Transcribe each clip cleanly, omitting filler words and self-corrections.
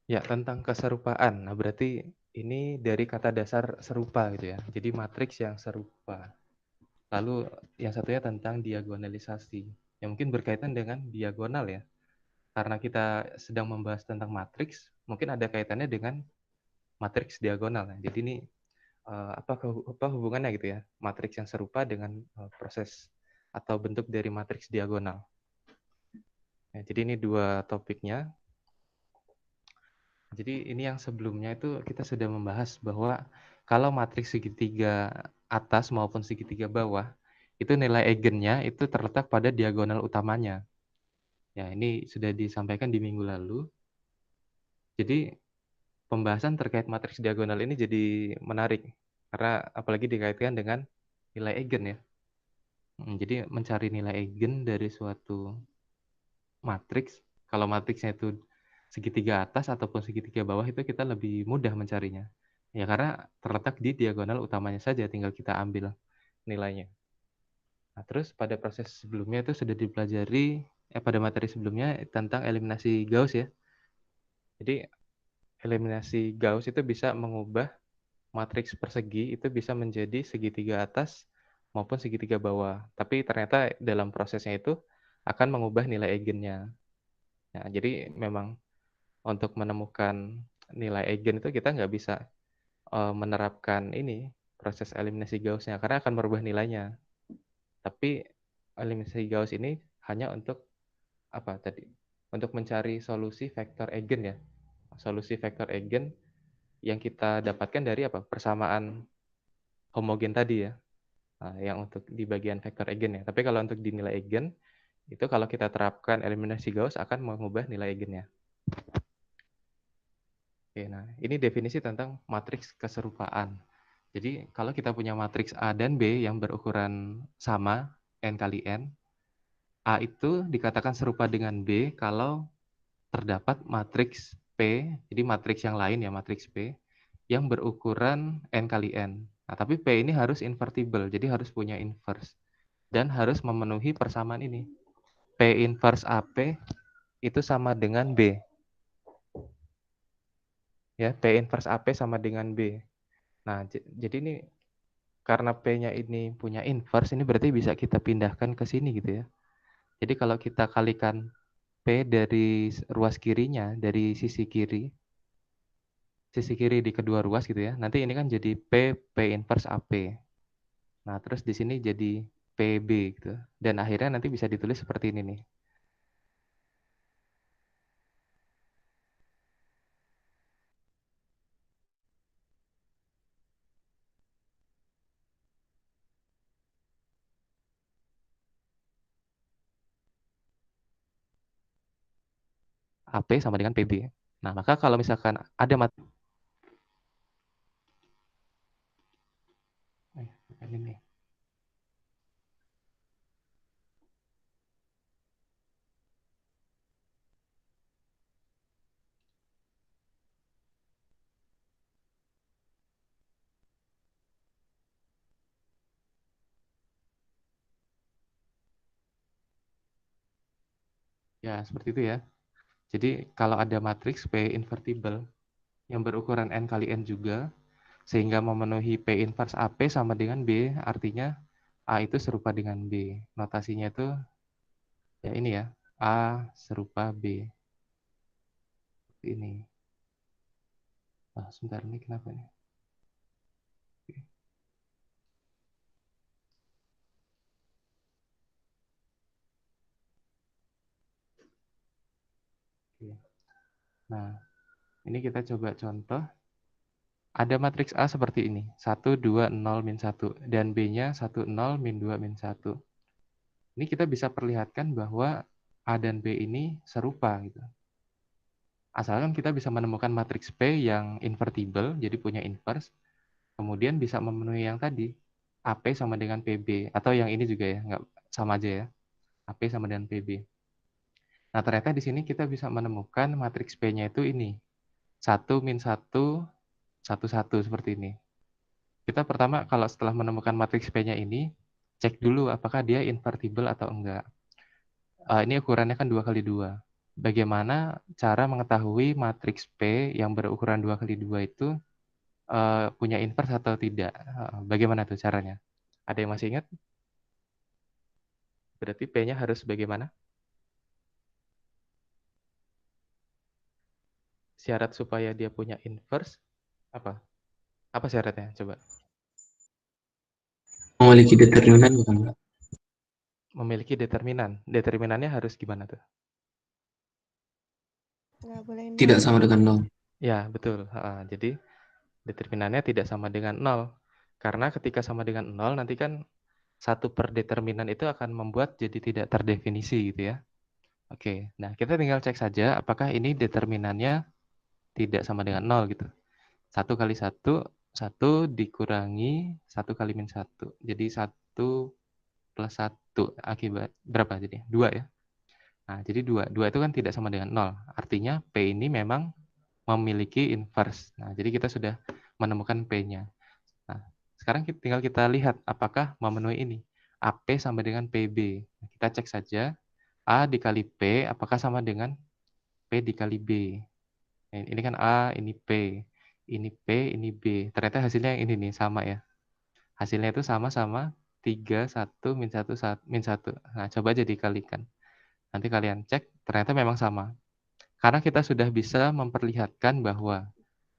Ya, tentang keserupaan. Nah, berarti ini dari kata dasar serupa gitu ya. Jadi matriks yang serupa. Lalu yang satunya tentang diagonalisasi. Yang mungkin berkaitan dengan diagonal ya. Karena kita sedang membahas tentang matriks, mungkin ada kaitannya dengan matriks diagonal. Nah, jadi ini apa hubungannya gitu ya? Matriks yang serupa dengan proses atau bentuk dari matriks diagonal. Ya, jadi ini dua topiknya. Jadi ini yang sebelumnya itu kita sudah membahas bahwa kalau matriks segitiga atas maupun segitiga bawah, itu nilai eigennya itu terletak pada diagonal utamanya. Ya, ini sudah disampaikan di minggu lalu. Jadi pembahasan terkait matriks diagonal ini jadi menarik karena apalagi dikaitkan dengan nilai eigen ya. Jadi mencari nilai eigen dari suatu matriks, kalau matriksnya itu segitiga atas ataupun segitiga bawah itu kita lebih mudah mencarinya. Ya karena terletak di diagonal utamanya saja, tinggal kita ambil nilainya. Nah, terus pada proses sebelumnya itu sudah dipelajari, pada materi sebelumnya tentang eliminasi Gauss ya. Jadi eliminasi Gauss itu bisa mengubah matriks persegi itu bisa menjadi segitiga atas maupun segitiga bawah. Tapi ternyata dalam prosesnya itu akan mengubah nilai eigennya. Nah, jadi memang untuk menemukan nilai eigen itu kita nggak bisa menerapkan ini proses eliminasi Gauss-nya karena akan merubah nilainya. Tapi eliminasi Gauss ini hanya untuk apa tadi? Untuk mencari solusi vektor eigen ya. Solusi vektor eigen yang kita dapatkan dari apa? Persamaan homogen tadi ya. Nah, yang untuk di bagian vektor eigen ya. Tapi kalau untuk di nilai eigen itu kalau kita terapkan eliminasi Gauss akan mengubah nilai eigennya. Oke, nah ini definisi tentang matriks keserupaan. Jadi kalau kita punya matriks A dan B yang berukuran sama, N kali N, A itu dikatakan serupa dengan B kalau terdapat matriks P, jadi matriks yang lain ya, matriks P, yang berukuran N kali N. Nah, tapi P ini harus invertible, jadi harus punya inverse. Dan harus memenuhi persamaan ini. P inverse AP itu sama dengan B. Ya, P inverse AP sama dengan B. Nah, jadi ini karena P-nya ini punya inverse, ini berarti bisa kita pindahkan ke sini gitu ya. Jadi kalau kita kalikan P dari ruas kirinya, dari sisi kiri di kedua ruas gitu ya, nanti ini kan jadi P inverse AP. Nah, terus di sini jadi PB gitu. Dan akhirnya nanti bisa ditulis seperti ini nih. AP sama dengan PB. Nah, maka kalau misalkan ada ini nih. Ya, seperti itu ya. Jadi kalau ada matriks P invertible yang berukuran N kali N juga, sehingga memenuhi P inverse AP sama dengan B, artinya A itu serupa dengan B. Notasinya itu ya ini ya, A serupa B. Ini. Sebentar ini kenapa nih? Oke. Nah, ini kita coba contoh. Ada matriks A seperti ini. 1, 2, 0, min 1. Dan B-nya 1, 0, min 2, min 1. Ini kita bisa perlihatkan bahwa A dan B ini serupa gitu. Asalkan kita bisa menemukan matriks P yang invertible, jadi punya inverse, kemudian bisa memenuhi yang tadi, AP sama dengan PB, atau yang ini juga ya, nggak sama aja ya, AP sama dengan PB. Nah, ternyata di sini kita bisa menemukan matriks P-nya itu ini, 1, min 1, 1, 1, seperti ini. Kita pertama, kalau setelah menemukan matriks P-nya ini, cek dulu apakah dia invertible atau enggak. Ini ukurannya kan 2 kali 2. bagaimana cara mengetahui matriks P yang berukuran 2 kali 2 itu, punya inverse atau tidak? Bagaimana tuh caranya? Ada yang masih ingat? Berarti P-nya harus bagaimana? Syarat supaya dia punya inverse apa? Apa syaratnya? Coba. Memiliki determinan bukan, Pak? Memiliki determinan. Determinannya harus gimana tuh? Nggak boleh Tidak nol. sama dengan 0. Ya, betul. Jadi determinannya tidak sama dengan 0. Karena ketika sama dengan 0, nanti kan satu per determinan itu akan membuat jadi tidak terdefinisi gitu ya. Oke, nah kita tinggal cek saja apakah ini determinannya tidak sama dengan 0 gitu. 1 kali 1, 1 dikurangi 1 kali min 1. Jadi 1 plus 1 akibat berapa jadi? 2 ya. Nah, jadi 2. 2 itu kan tidak sama dengan 0. Artinya P ini memang memiliki inverse. Nah, jadi kita sudah menemukan P-nya. Nah, sekarang tinggal kita lihat apakah memenuhi ini. AP sama dengan PB. Nah, kita cek saja A dikali P apakah sama dengan P dikali B. Nah, ini kan A, ini P. Ini P, ini B. Ternyata hasilnya yang ini nih, sama ya. Hasilnya itu sama-sama 3, 1, min 1, min 1. Nah, coba aja dikalikan. Nanti kalian cek, ternyata memang sama. Karena kita sudah bisa memperlihatkan bahwa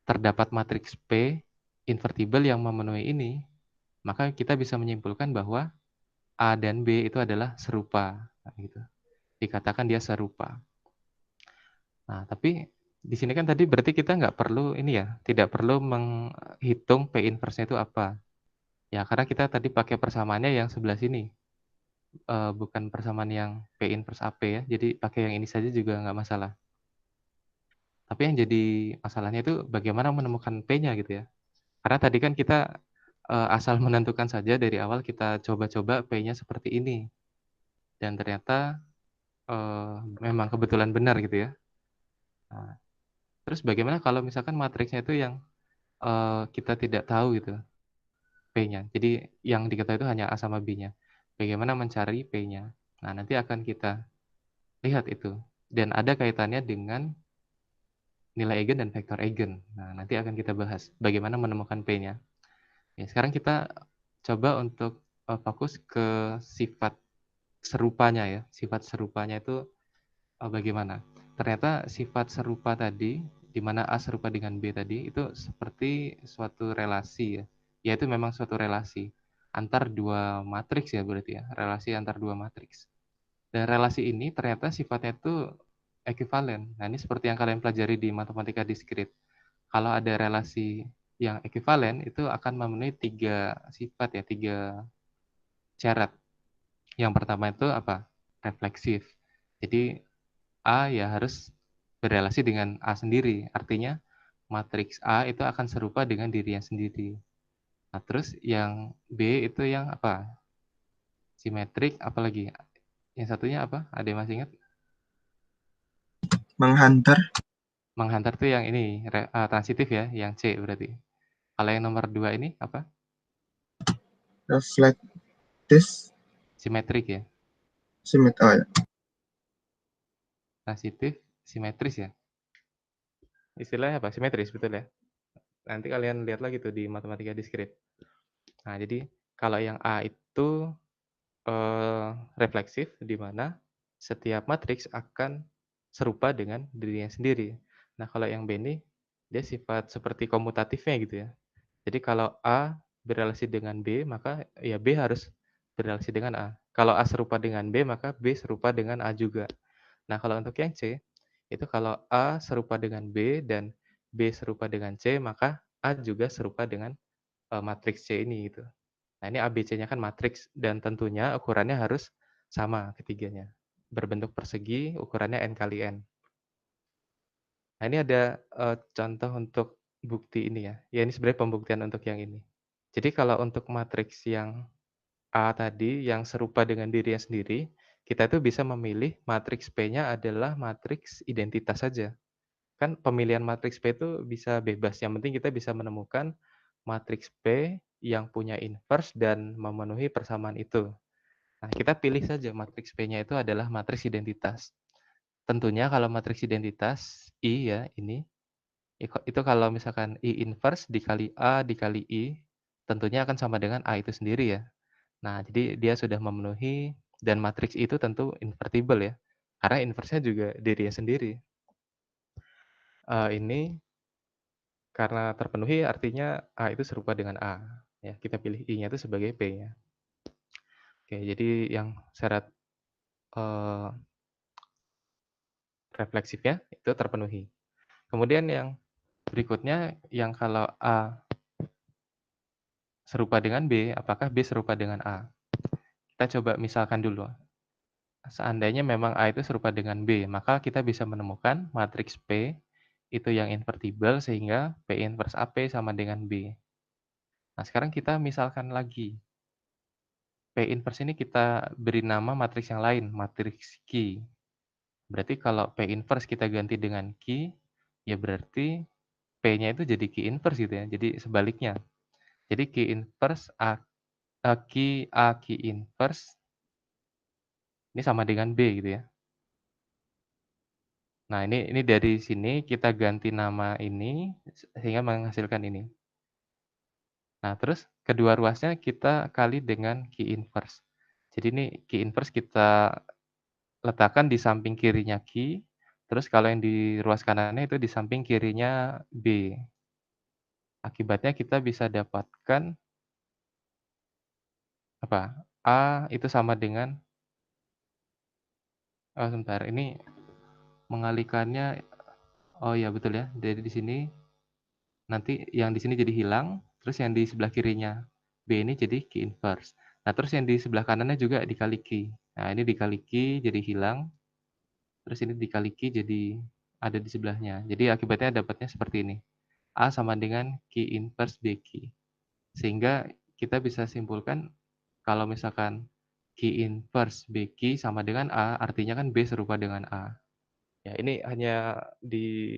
terdapat matriks P invertible yang memenuhi ini, maka kita bisa menyimpulkan bahwa A dan B itu adalah serupa. Nah, gitu. Dikatakan dia serupa. Nah, tapi di sini kan tadi berarti kita nggak perlu ini ya, tidak perlu menghitung P inverse-nya itu apa. Ya, karena kita tadi pakai persamaannya yang sebelah sini. Bukan persamaan yang P inverse AP ya, jadi pakai yang ini saja juga nggak masalah. Tapi yang jadi masalahnya itu bagaimana menemukan P-nya gitu ya. Karena tadi kan kita asal menentukan saja dari awal kita coba-coba P-nya seperti ini. Dan ternyata memang kebetulan benar gitu ya. Nah, terus bagaimana kalau misalkan matriksnya itu yang kita tidak tahu gitu P-nya. Jadi yang diketahui itu hanya A sama B-nya. Bagaimana mencari P-nya? Nah, nanti akan kita lihat itu. Dan ada kaitannya dengan nilai eigen dan vektor eigen. Nah, nanti akan kita bahas bagaimana menemukan P-nya. Ya, sekarang kita coba untuk fokus ke sifat serupanya ya. Sifat serupanya itu bagaimana? Ternyata sifat serupa tadi, di mana A serupa dengan B tadi, itu seperti suatu relasi ya. Yaitu memang suatu relasi antar dua matriks ya berarti ya. Relasi antar dua matriks. Dan relasi ini ternyata sifatnya itu ekivalen. Nah, ini seperti yang kalian pelajari di matematika diskrit. Kalau ada relasi yang ekivalen, itu akan memenuhi 3 sifat ya, 3 syarat. Yang pertama itu apa? Refleksif. Jadi A ya harus berrelasi dengan A sendiri. Artinya matriks A itu akan serupa dengan dirinya sendiri. Nah, terus yang B itu yang apa? Simetrik, apalagi? Yang satunya apa? Ada yang masih ingat? Menghantar. Menghantar tuh yang ini, transitif ya, yang C berarti. Kalau yang nomor 2 ini apa? Reflektis. Simetrik ya. Oh ya. Transitif, simetris ya. Istilahnya apa? Simetris, betul ya. Nanti kalian lihat lagi tuh di matematika diskrit. Nah, jadi kalau yang A itu refleksif, di mana setiap matriks akan serupa dengan dirinya sendiri. Nah, kalau yang B ini, dia sifat seperti komutatifnya gitu ya. Jadi kalau A berrelasi dengan B, maka ya B harus berrelasi dengan A. Kalau A serupa dengan B, maka B serupa dengan A juga. Nah, kalau untuk yang C, itu kalau A serupa dengan B dan B serupa dengan C, maka A juga serupa dengan matriks C ini gitu. Nah, ini ABC-nya kan matriks dan tentunya ukurannya harus sama ketiganya. Berbentuk persegi, ukurannya N kali N. Nah, ini ada contoh untuk bukti ini ya. Ya, ini sebenarnya pembuktian untuk yang ini. Jadi kalau untuk matriks yang A tadi yang serupa dengan dirinya sendiri, kita itu bisa memilih matriks P-nya adalah matriks identitas saja. Kan pemilihan matriks P itu bisa bebas, yang penting kita bisa menemukan matriks P yang punya inverse dan memenuhi persamaan itu. Nah, kita pilih saja matriks P-nya itu adalah matriks identitas. tentunya kalau matriks identitas I ya, ini, itu kalau misalkan I inverse dikali A dikali I, tentunya akan sama dengan A itu sendiri ya. Nah, jadi dia sudah memenuhi dan matriks itu tentu invertible ya, karena inverse-nya juga dirinya sendiri. Ini karena terpenuhi artinya A itu serupa dengan A, ya, kita pilih I-nya itu sebagai P ya. Oke, jadi yang syarat, eee, refleksifnya itu terpenuhi. Kemudian yang berikutnya yang kalau A serupa dengan B, apakah B serupa dengan A? Kita coba misalkan dulu. Seandainya memang A itu serupa dengan B, maka kita bisa menemukan matriks P itu yang invertible sehingga P inverse AP sama dengan B. Nah, sekarang kita misalkan lagi. P inverse ini kita beri nama matriks yang lain, matriks Q. Berarti kalau P inverse kita ganti dengan Q, ya berarti P-nya itu jadi Q inverse gitu ya. Jadi sebaliknya. Jadi Q inverse Q A Q inverse ini sama dengan B gitu ya. Nah, ini dari sini kita ganti nama ini sehingga menghasilkan ini. Nah, terus kedua ruasnya kita kali dengan Q inverse. Jadi ini Q inverse kita letakkan di samping kirinya Q, terus kalau yang di ruas kanannya itu di samping kirinya B. Akibatnya kita bisa dapatkan apa, A itu sama dengan sebentar ini mengalikannya, oh ya betul ya, dari di sini nanti yang di sini jadi hilang, terus yang di sebelah kirinya B ini jadi Q inverse. Nah, terus yang di sebelah kanannya juga dikali Q. Nah, ini dikali Q jadi hilang, terus ini dikali Q jadi ada di sebelahnya. Jadi akibatnya dapatnya seperti ini. A sama dengan Q inverse BQ. Sehingga kita bisa simpulkan kalau misalkan Q inverse BQ sama dengan A, artinya kan B serupa dengan A. Ya, ini hanya di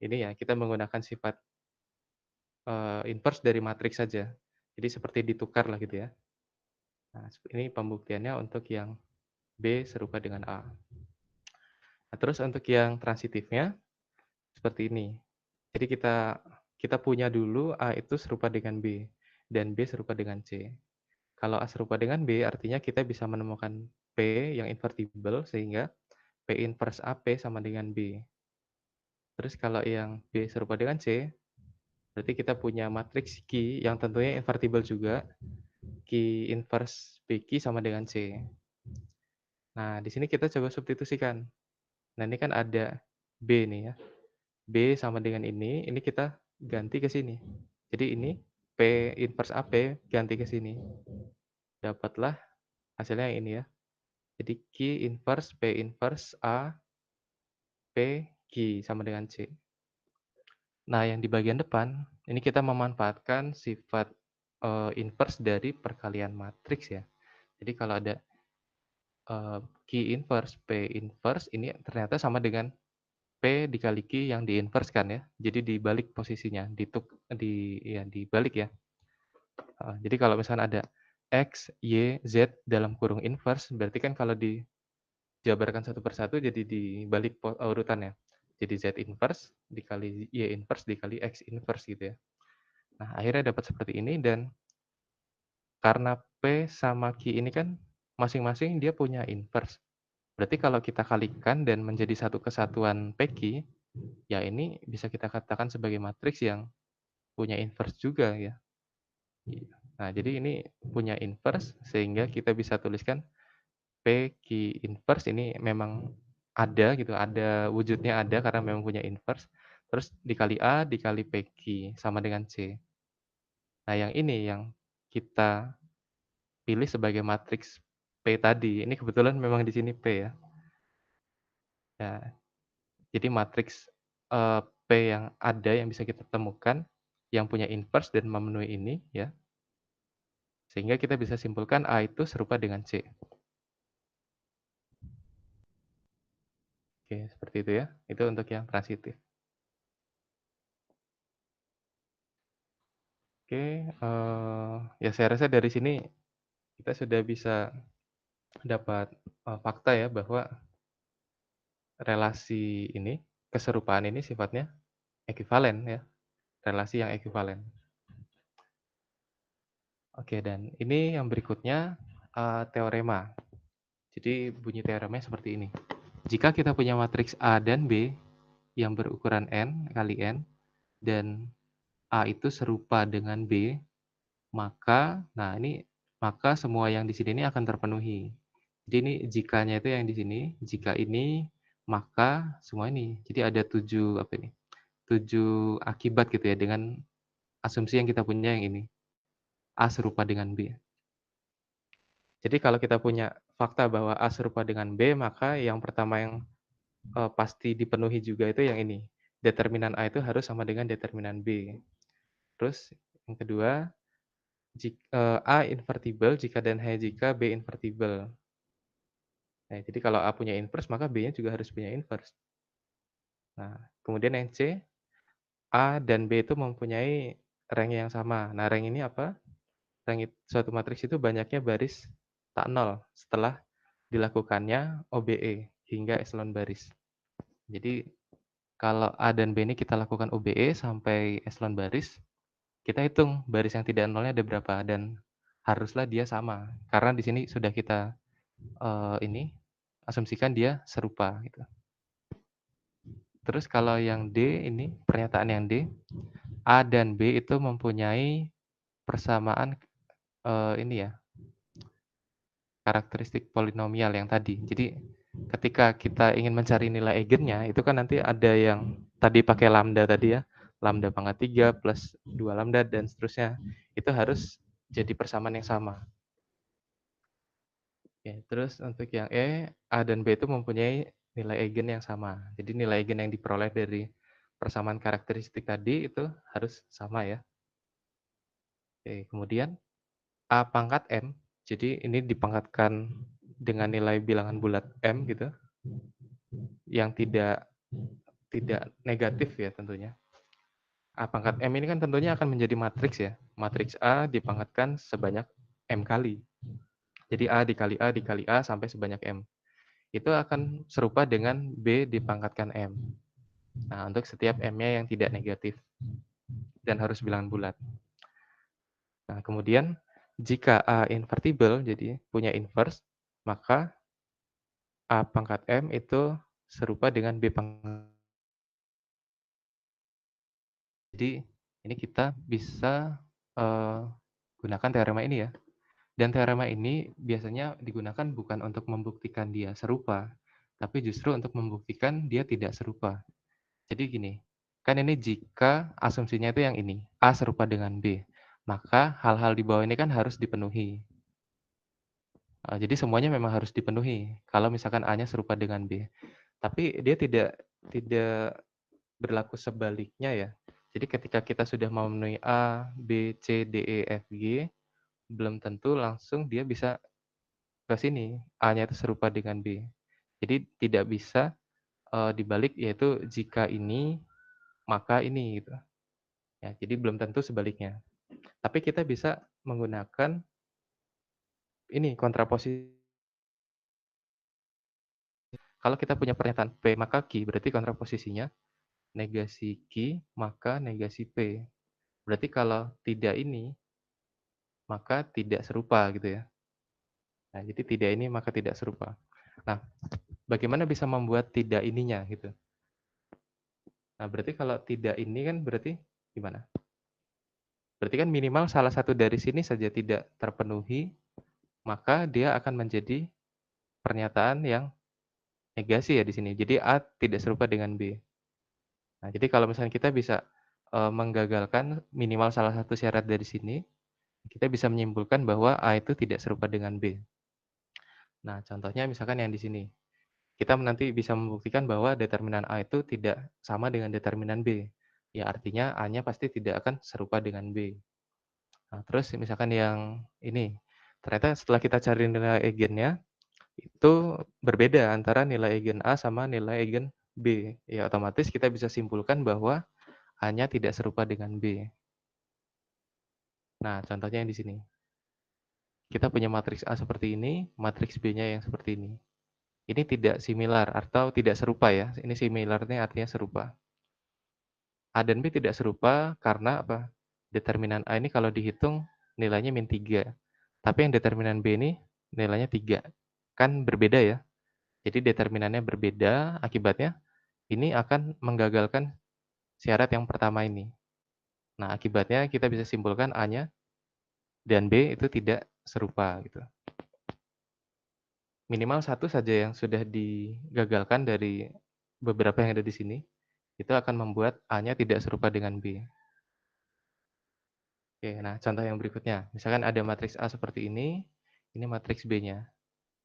ini ya, kita menggunakan sifat inverse dari matriks saja. Jadi seperti ditukar lah gitu ya. Nah, ini pembuktiannya untuk yang B serupa dengan A. Nah, terus untuk yang transitifnya seperti ini. Jadi kita punya dulu A itu serupa dengan B dan B serupa dengan C. Kalau A serupa dengan B artinya kita bisa menemukan P yang invertible sehingga P inverse AP sama dengan B. Terus kalau yang B serupa dengan C, berarti kita punya matriks Q yang tentunya invertible juga. Q inverse PQ sama dengan C. Nah, di sini kita coba substitusikan. Nah, ini kan ada B nih ya. B sama dengan ini kita ganti ke sini. Jadi ini P inverse AP ganti ke sini. Dapatlah hasilnya yang ini ya. Jadi Q inverse P inverse A P Q sama dengan C. Nah, yang di bagian depan, ini kita memanfaatkan sifat inverse dari perkalian matriks ya. Jadi kalau ada Q inverse, P inverse ini ternyata sama dengan P dikali Q yang diinverskan ya. Jadi dibalik posisinya, dibalik ya. Jadi kalau misalnya ada X, Y, Z dalam kurung inverse, berarti kan kalau dijabarkan satu persatu jadi dibalik urutannya. Jadi Z inverse dikali Y inverse dikali X inverse gitu ya. Nah, akhirnya dapat seperti ini dan karena P sama Q ini kan masing-masing dia punya inverse. Berarti kalau kita kalikan dan menjadi satu kesatuan PQ, ya ini bisa kita katakan sebagai matriks yang punya inverse juga ya. Nah, jadi ini punya inverse sehingga kita bisa tuliskan PQ inverse ini memang ada gitu, ada wujudnya ada karena memang punya inverse. Terus dikali A dikali PQ sama dengan C. Nah, yang ini yang kita pilih sebagai matriks P tadi. Ini kebetulan memang di sini P ya. Ya, jadi matriks, P yang ada yang bisa kita temukan, yang punya inverse dan memenuhi ini ya, sehingga kita bisa simpulkan A itu serupa dengan C. Oke, seperti itu ya. Itu untuk yang transitif. Oke, ya saya rasa dari sini kita sudah bisa dapat, fakta ya bahwa relasi ini, keserupaan ini sifatnya ekuivalen ya, relasi yang ekuivalen. Oke, dan ini yang berikutnya teorema. Jadi bunyi teoremanya seperti ini. Jika kita punya matriks A dan B yang berukuran n kali n dan A itu serupa dengan B, maka maka semua yang di sini ini akan terpenuhi. Jadi ini jikanya itu yang di sini, jika ini maka semua ini. Jadi ada 7 akibat gitu ya dengan asumsi yang kita punya yang ini. A serupa dengan B. Jadi kalau kita punya fakta bahwa A serupa dengan B, maka yang pertama yang pasti dipenuhi juga itu yang ini. Determinan A itu harus sama dengan determinan B. Terus yang kedua, A invertible jika dan hanya jika B invertible. Nah, jadi kalau A punya inverse, maka B-nya juga harus punya inverse. Nah, kemudian yang C, A dan B itu mempunyai rank yang sama. Nah, rank ini apa? Rank suatu matriks itu banyaknya baris tak nol setelah dilakukannya OBE hingga echelon baris. Jadi kalau A dan B ini kita lakukan OBE sampai echelon baris, kita hitung baris yang tidak nolnya ada berapa dan haruslah dia sama. Karena di sini sudah kita asumsikan dia serupa gitu. Terus kalau yang D ini pernyataan yang D, A dan B itu mempunyai persamaan ini ya, karakteristik polinomial yang tadi. Jadi ketika kita ingin mencari nilai eigennya, itu kan nanti ada yang tadi pakai lambda tadi ya, lambda pangkat 3 plus 2 lambda dan seterusnya. Itu harus jadi persamaan yang sama. Oke, terus untuk yang E, A dan B itu mempunyai nilai eigen yang sama. Jadi nilai eigen yang diperoleh dari persamaan karakteristik tadi itu harus sama ya. Oke, kemudian A pangkat M, jadi ini dipangkatkan dengan nilai bilangan bulat M gitu, yang tidak negatif ya tentunya. A pangkat M ini kan tentunya akan menjadi matriks ya. Matriks A dipangkatkan sebanyak M kali. Jadi A dikali A dikali A sampai sebanyak M. Itu akan serupa dengan B dipangkatkan M. Nah, untuk setiap M-nya yang tidak negatif dan harus bilangan bulat. Nah, kemudian jika A invertible, jadi punya inverse, maka A pangkat M itu serupa dengan B pangkat. Jadi ini kita bisa gunakan teorema ini ya. Dan teorema ini biasanya digunakan bukan untuk membuktikan dia serupa, tapi justru untuk membuktikan dia tidak serupa. Jadi gini, kan ini jika asumsinya itu yang ini, A serupa dengan B, maka hal-hal di bawah ini kan harus dipenuhi. Jadi semuanya memang harus dipenuhi kalau misalkan A-nya serupa dengan B. Tapi dia tidak berlaku sebaliknya ya. Jadi ketika kita sudah memenuhi A, B, C, D, E, F, G, belum tentu langsung dia bisa ke sini, A-nya itu serupa dengan B. Jadi tidak bisa dibalik yaitu jika ini maka ini gitu. Ya, jadi belum tentu sebaliknya. Tapi kita bisa menggunakan ini kontraposisi. Kalau kita punya pernyataan P maka Q, berarti kontraposisinya negasi Q maka negasi P. Berarti kalau tidak ini maka tidak serupa gitu ya. Nah, jadi tidak ini maka tidak serupa. Nah, bagaimana bisa membuat tidak ininya gitu? Nah, berarti kalau tidak ini kan berarti gimana? Berarti kan minimal salah satu dari sini saja tidak terpenuhi, maka dia akan menjadi pernyataan yang negasi ya di sini. Jadi A tidak serupa dengan B. Nah, jadi kalau misalnya kita bisa menggagalkan minimal salah satu syarat dari sini, kita bisa menyimpulkan bahwa A itu tidak serupa dengan B. Nah, contohnya misalkan yang di sini. Kita nanti bisa membuktikan bahwa determinan A itu tidak sama dengan determinan B. Ya, artinya A-nya pasti tidak akan serupa dengan B. Nah, terus misalkan yang ini, ternyata setelah kita cari nilai eigennya, itu berbeda antara nilai eigen A sama nilai eigen B. Ya, otomatis kita bisa simpulkan bahwa A-nya tidak serupa dengan B. Nah, contohnya yang di sini. Kita punya matriks A seperti ini, matriks B-nya yang seperti ini. Ini tidak similar atau tidak serupa ya. Ini similar ini artinya serupa. A dan B tidak serupa karena apa? Determinan A ini kalau dihitung nilainya min 3. Tapi yang determinan B ini nilainya 3. Kan berbeda ya. Jadi determinannya berbeda, akibatnya ini akan menggagalkan syarat yang pertama ini. Nah, akibatnya kita bisa simpulkan A-nya dan B itu tidak serupa gitu. Minimal satu saja yang sudah digagalkan dari beberapa yang ada di sini, itu akan membuat A-nya tidak serupa dengan B. Oke, nah contoh yang berikutnya. Misalkan ada matriks A seperti ini matriks B-nya.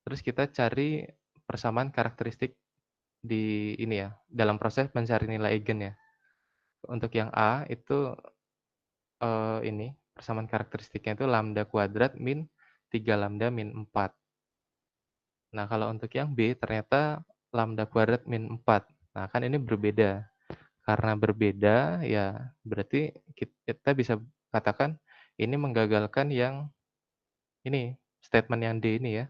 Terus kita cari persamaan karakteristik di ini ya, dalam proses mencari nilai eigen ya. Untuk yang A itu ini persamaan karakteristiknya itu lambda kuadrat min 3 lambda min 4. Nah, kalau untuk yang B ternyata lambda kuadrat min 4. Nah, kan ini berbeda. Karena berbeda, ya berarti kita bisa katakan ini menggagalkan yang ini, statement yang D ini ya.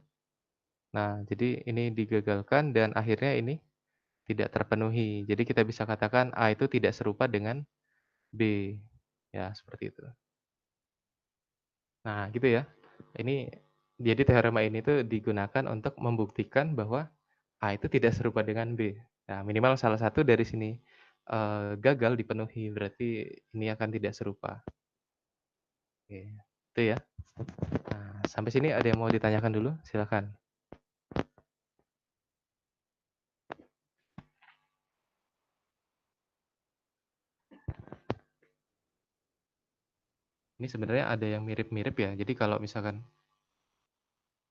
Nah, jadi ini digagalkan dan akhirnya ini tidak terpenuhi. Jadi kita bisa katakan A itu tidak serupa dengan B. Ya, seperti itu. Nah, gitu ya. Ini jadi teorema ini tuh digunakan untuk membuktikan bahwa A itu tidak serupa dengan B. Nah, minimal salah satu dari sini gagal dipenuhi, berarti ini akan tidak serupa. Oke, itu ya. Nah, sampai sini ada yang mau ditanyakan dulu? Silakan. Ini sebenarnya ada yang mirip-mirip ya. Jadi kalau misalkan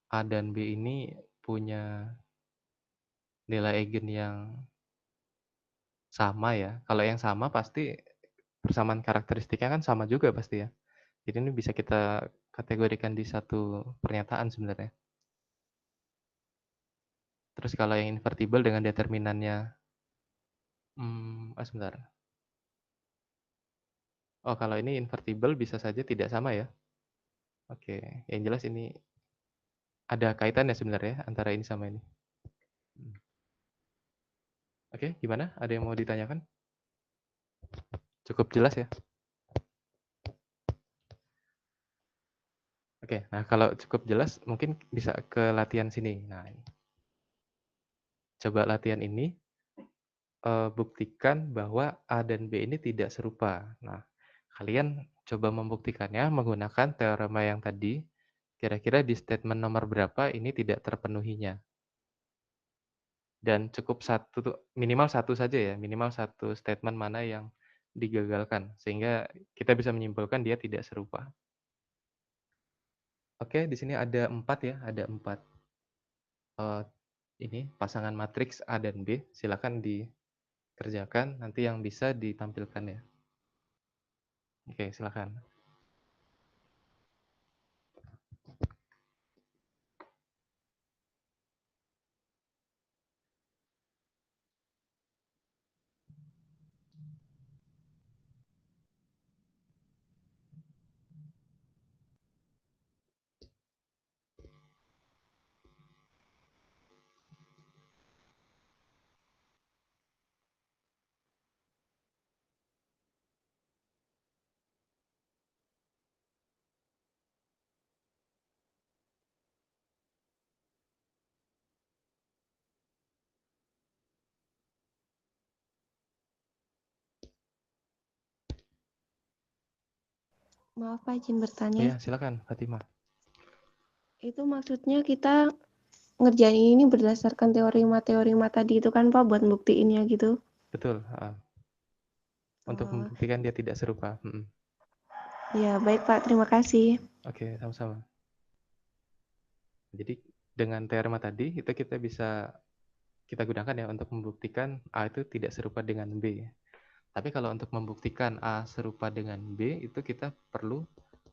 A dan B ini punya nilai eigen yang sama ya. Kalau yang sama pasti persamaan karakteristiknya kan sama juga pasti ya. Jadi ini bisa kita kategorikan di satu pernyataan sebenarnya. Terus kalau yang invertible dengan determinannya, sebentar. Oh, kalau ini invertible bisa saja tidak sama ya. Oke, yang jelas ini ada kaitannya sebenarnya antara ini sama ini. Oke, gimana? Ada yang mau ditanyakan? Cukup jelas ya? Oke, nah kalau cukup jelas mungkin bisa ke latihan sini. Nah, ini. Coba latihan ini buktikan bahwa A dan B ini tidak serupa. Nah, kalian coba membuktikannya menggunakan teorema yang tadi. Kira-kira di statement nomor berapa ini tidak terpenuhinya. Dan cukup minimal satu saja ya, minimal satu statement mana yang digagalkan. Sehingga kita bisa menyimpulkan dia tidak serupa. Oke, di sini ada 4 ya, ada 4. Ini pasangan matriks A dan B. Silakan dikerjakan, nanti yang bisa ditampilkan ya. Oke, silakan. Maaf Pak, izin bertanya. Ya, silakan Fatimah. Itu maksudnya kita ngerjain ini berdasarkan teorema-teorema tadi itu kan Pak buat buktiinnya gitu. Betul. Untuk membuktikan dia tidak serupa. Ya, baik Pak, terima kasih. Oke, sama-sama. Jadi dengan teorema tadi itu kita gunakan ya untuk membuktikan A itu tidak serupa dengan B. Tapi kalau untuk membuktikan A serupa dengan B itu kita perlu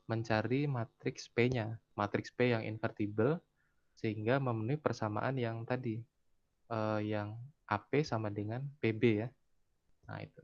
mencari matriks P-nya, matriks P yang invertible sehingga memenuhi persamaan yang tadi, yang AP sama dengan PB ya. Nah itu.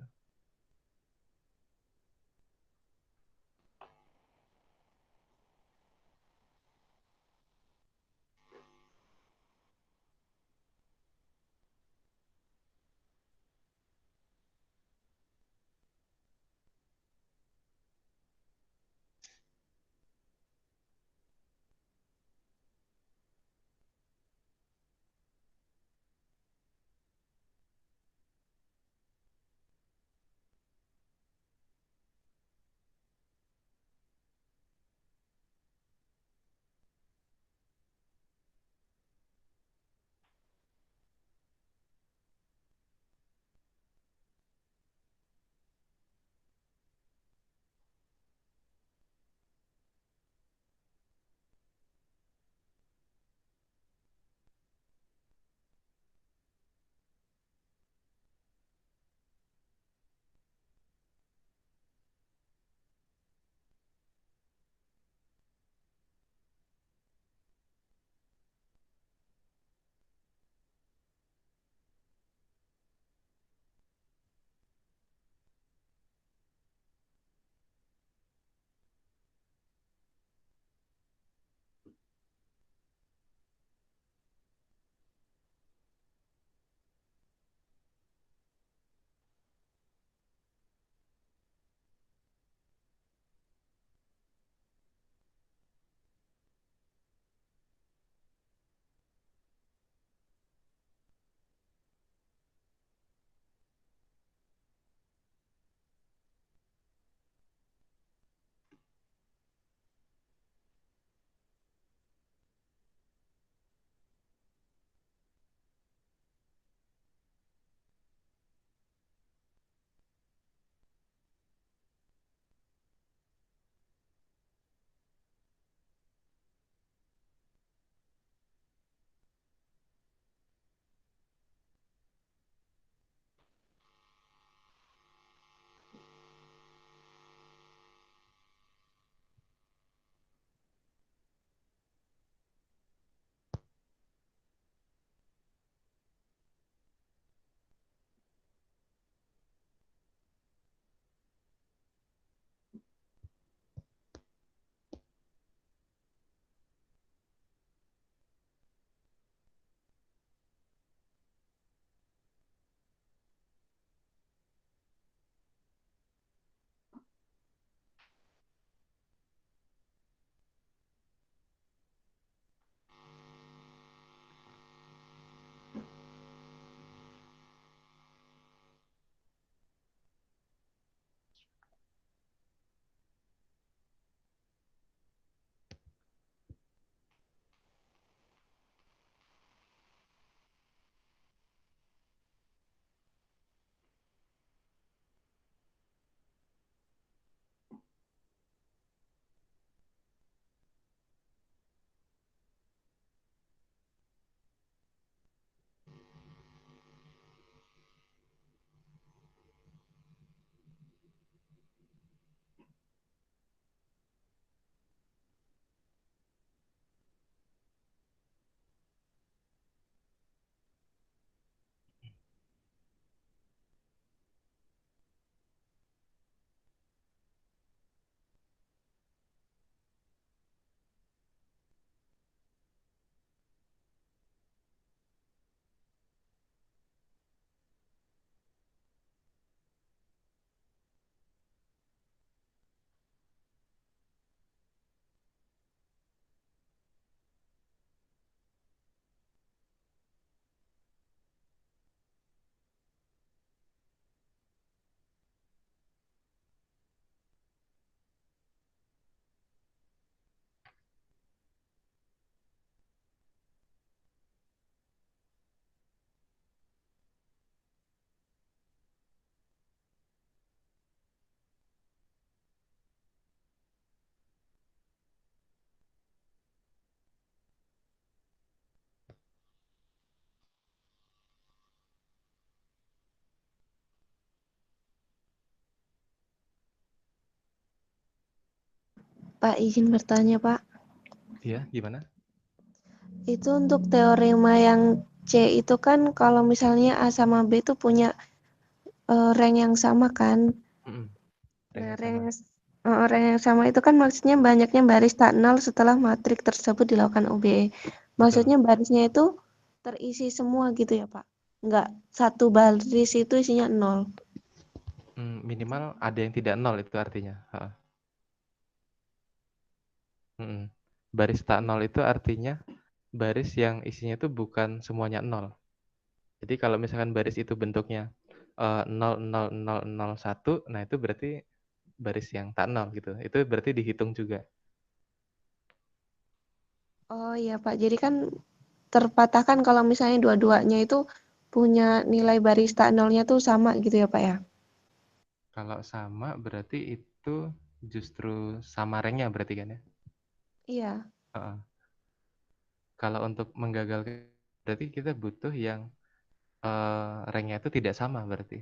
Pak, izin bertanya, Pak. Iya, gimana? Itu untuk teorema yang C itu kan kalau misalnya A sama B itu punya rank yang sama kan? Mm-mm. Nah, Ranknya sama. rank yang sama itu kan maksudnya banyaknya baris tak nol setelah matrik tersebut dilakukan OBE. Betul. Maksudnya barisnya itu terisi semua gitu ya, Pak? Enggak, satu baris itu isinya nol. Minimal ada yang tidak nol itu artinya. Ha. Mm-mm. Baris tak nol itu artinya baris yang isinya itu bukan semuanya nol. Jadi kalau misalkan baris itu bentuknya 0,00,01, nah itu berarti baris yang tak nol gitu. Itu berarti dihitung juga. Oh iya, Pak. Jadi kan terpatahkan kalau misalnya dua-duanya itu punya nilai baris tak nolnya tuh sama gitu ya, Pak ya? Kalau sama berarti itu justru sama ranknya berarti kan ya. Iya. Heeh. Kalau untuk menggagalkan berarti kita butuh yang ranknya itu tidak sama berarti,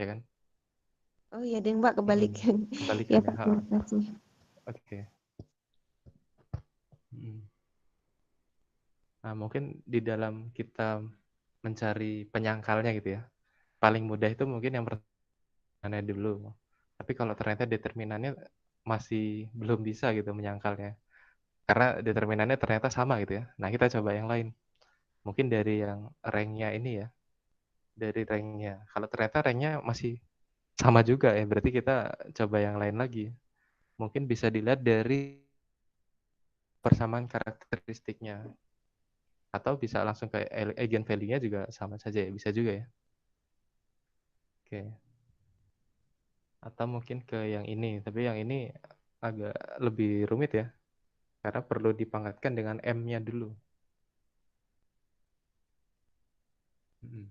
ya kan? Oh iya deh, Mbak, Mm-mm. kebalikan. Ya, Kebalikan ya. Pak, Heeh. terima kasih. Oke. Mm. Nah, mungkin di dalam kita mencari penyangkalnya gitu ya. Paling mudah itu mungkin yang pertama dulu. Tapi kalau ternyata determinannya masih belum bisa gitu menyangkalnya. Karena determinannya ternyata sama gitu ya. Nah, kita coba yang lain. Mungkin dari yang ranknya ini ya. Dari ranknya. Kalau ternyata ranknya masih sama juga ya. Berarti kita coba yang lain lagi. Mungkin bisa dilihat dari persamaan karakteristiknya. Atau bisa langsung ke eigen value-nya juga sama saja ya. Bisa juga ya. Oke. Atau mungkin ke yang ini. Tapi yang ini agak lebih rumit ya. Karena perlu dipangkatkan dengan M-nya dulu. Mm.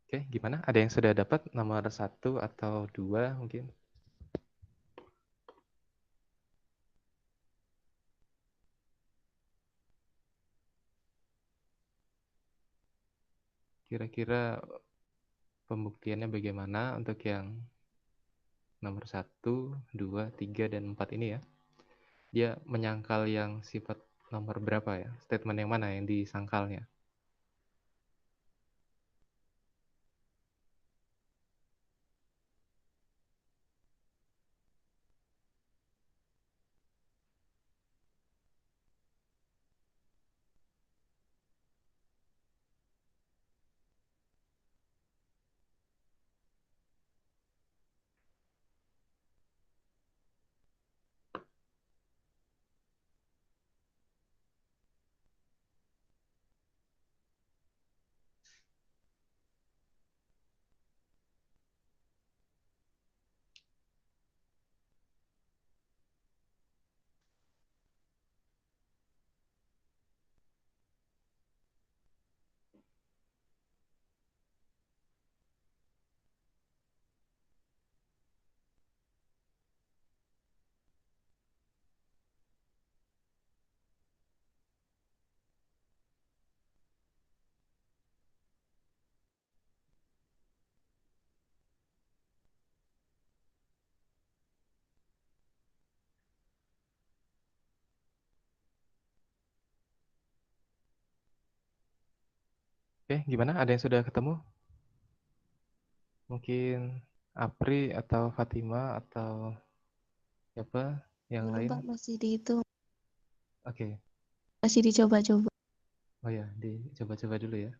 Oke, gimana? Ada yang sudah dapat nomor 1 atau 2 mungkin? Kira-kira pembuktiannya bagaimana untuk yang nomor 1, 2, 3, dan 4 ini ya? Dia menyangkal yang sifat nomor berapa ya? Statement yang mana yang disangkalnya? Oke, gimana? Ada yang sudah ketemu? Mungkin Apri atau Fatima atau siapa yang Belum lain? Pak, masih dihitung, Oke. masih dicoba-coba. Oh ya, dicoba-coba dulu ya.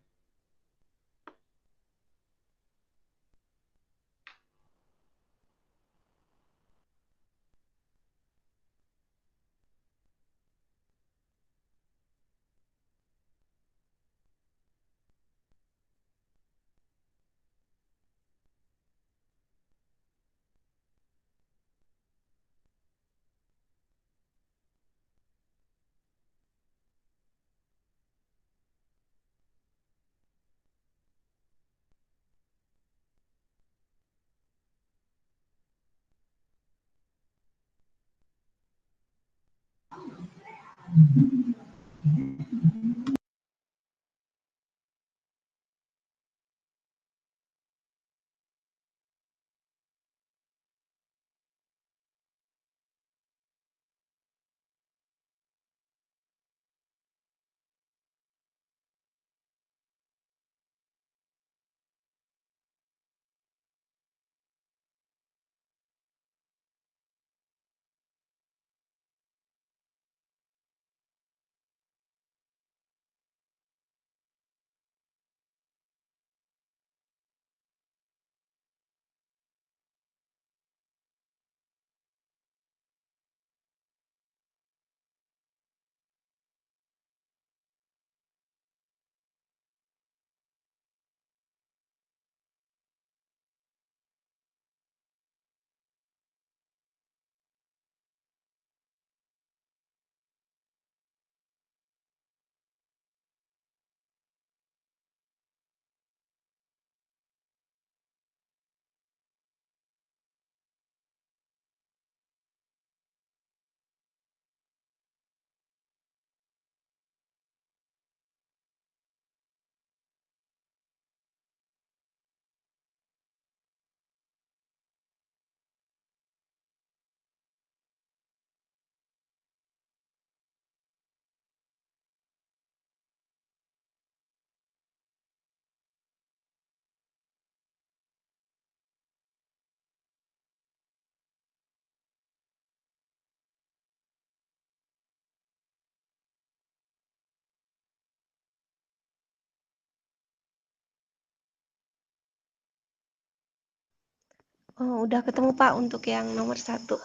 Oh, udah ketemu Pak untuk yang nomor 1.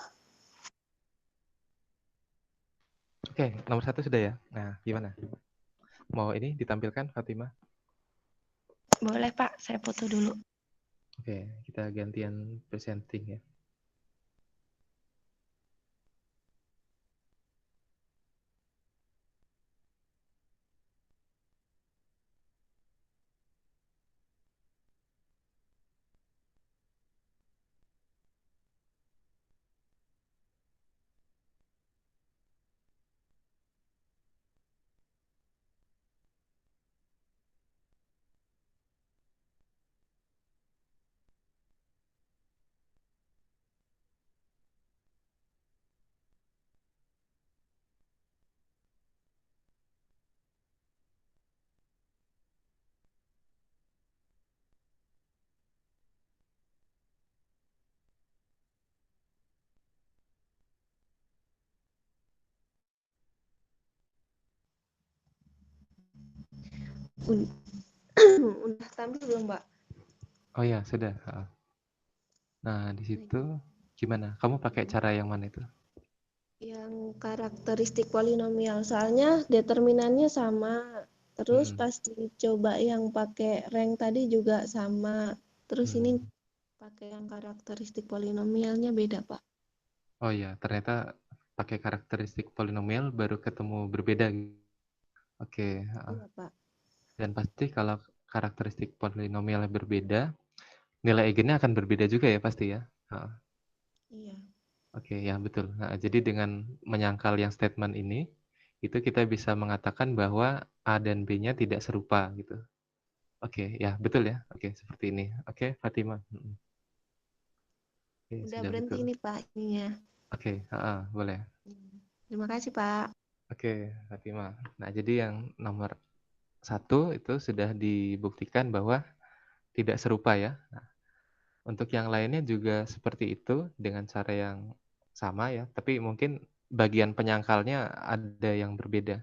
Oke, nomor 1 sudah ya. Nah, gimana? Mau ini ditampilkan Fatima? Boleh Pak, saya foto dulu. Oke, kita gantian presenting ya. Udah tampil belum Pak? Oh ya, sudah. Nah, di situ gimana? Kamu pakai cara yang mana itu? Yang karakteristik polinomial, soalnya determinannya sama. Terus pas dicoba yang pakai rank tadi juga sama. Terus ini pakai yang karakteristik polinomialnya beda, Pak. Oh ya, ternyata pakai karakteristik polinomial baru ketemu berbeda. Oke, Iya, Pak. dan pasti kalau karakteristik polinomialnya berbeda, nilai eigennya akan berbeda juga ya pasti ya. Iya. Oke, ya betul. Nah, jadi dengan menyangkal yang statement ini, itu kita bisa mengatakan bahwa A dan B-nya tidak serupa gitu. Oke, ya betul ya. Oke, seperti ini. Oke, Fatima. Oke, Udah sudah berhenti betul. nih, Pak, ininya. Oke, boleh. Terima kasih, Pak. Oke, Fatima. Nah, jadi yang nomor 1 itu sudah dibuktikan bahwa tidak serupa ya. Nah, untuk yang lainnya juga seperti itu dengan cara yang sama ya, tapi mungkin bagian penyangkalnya ada yang berbeda.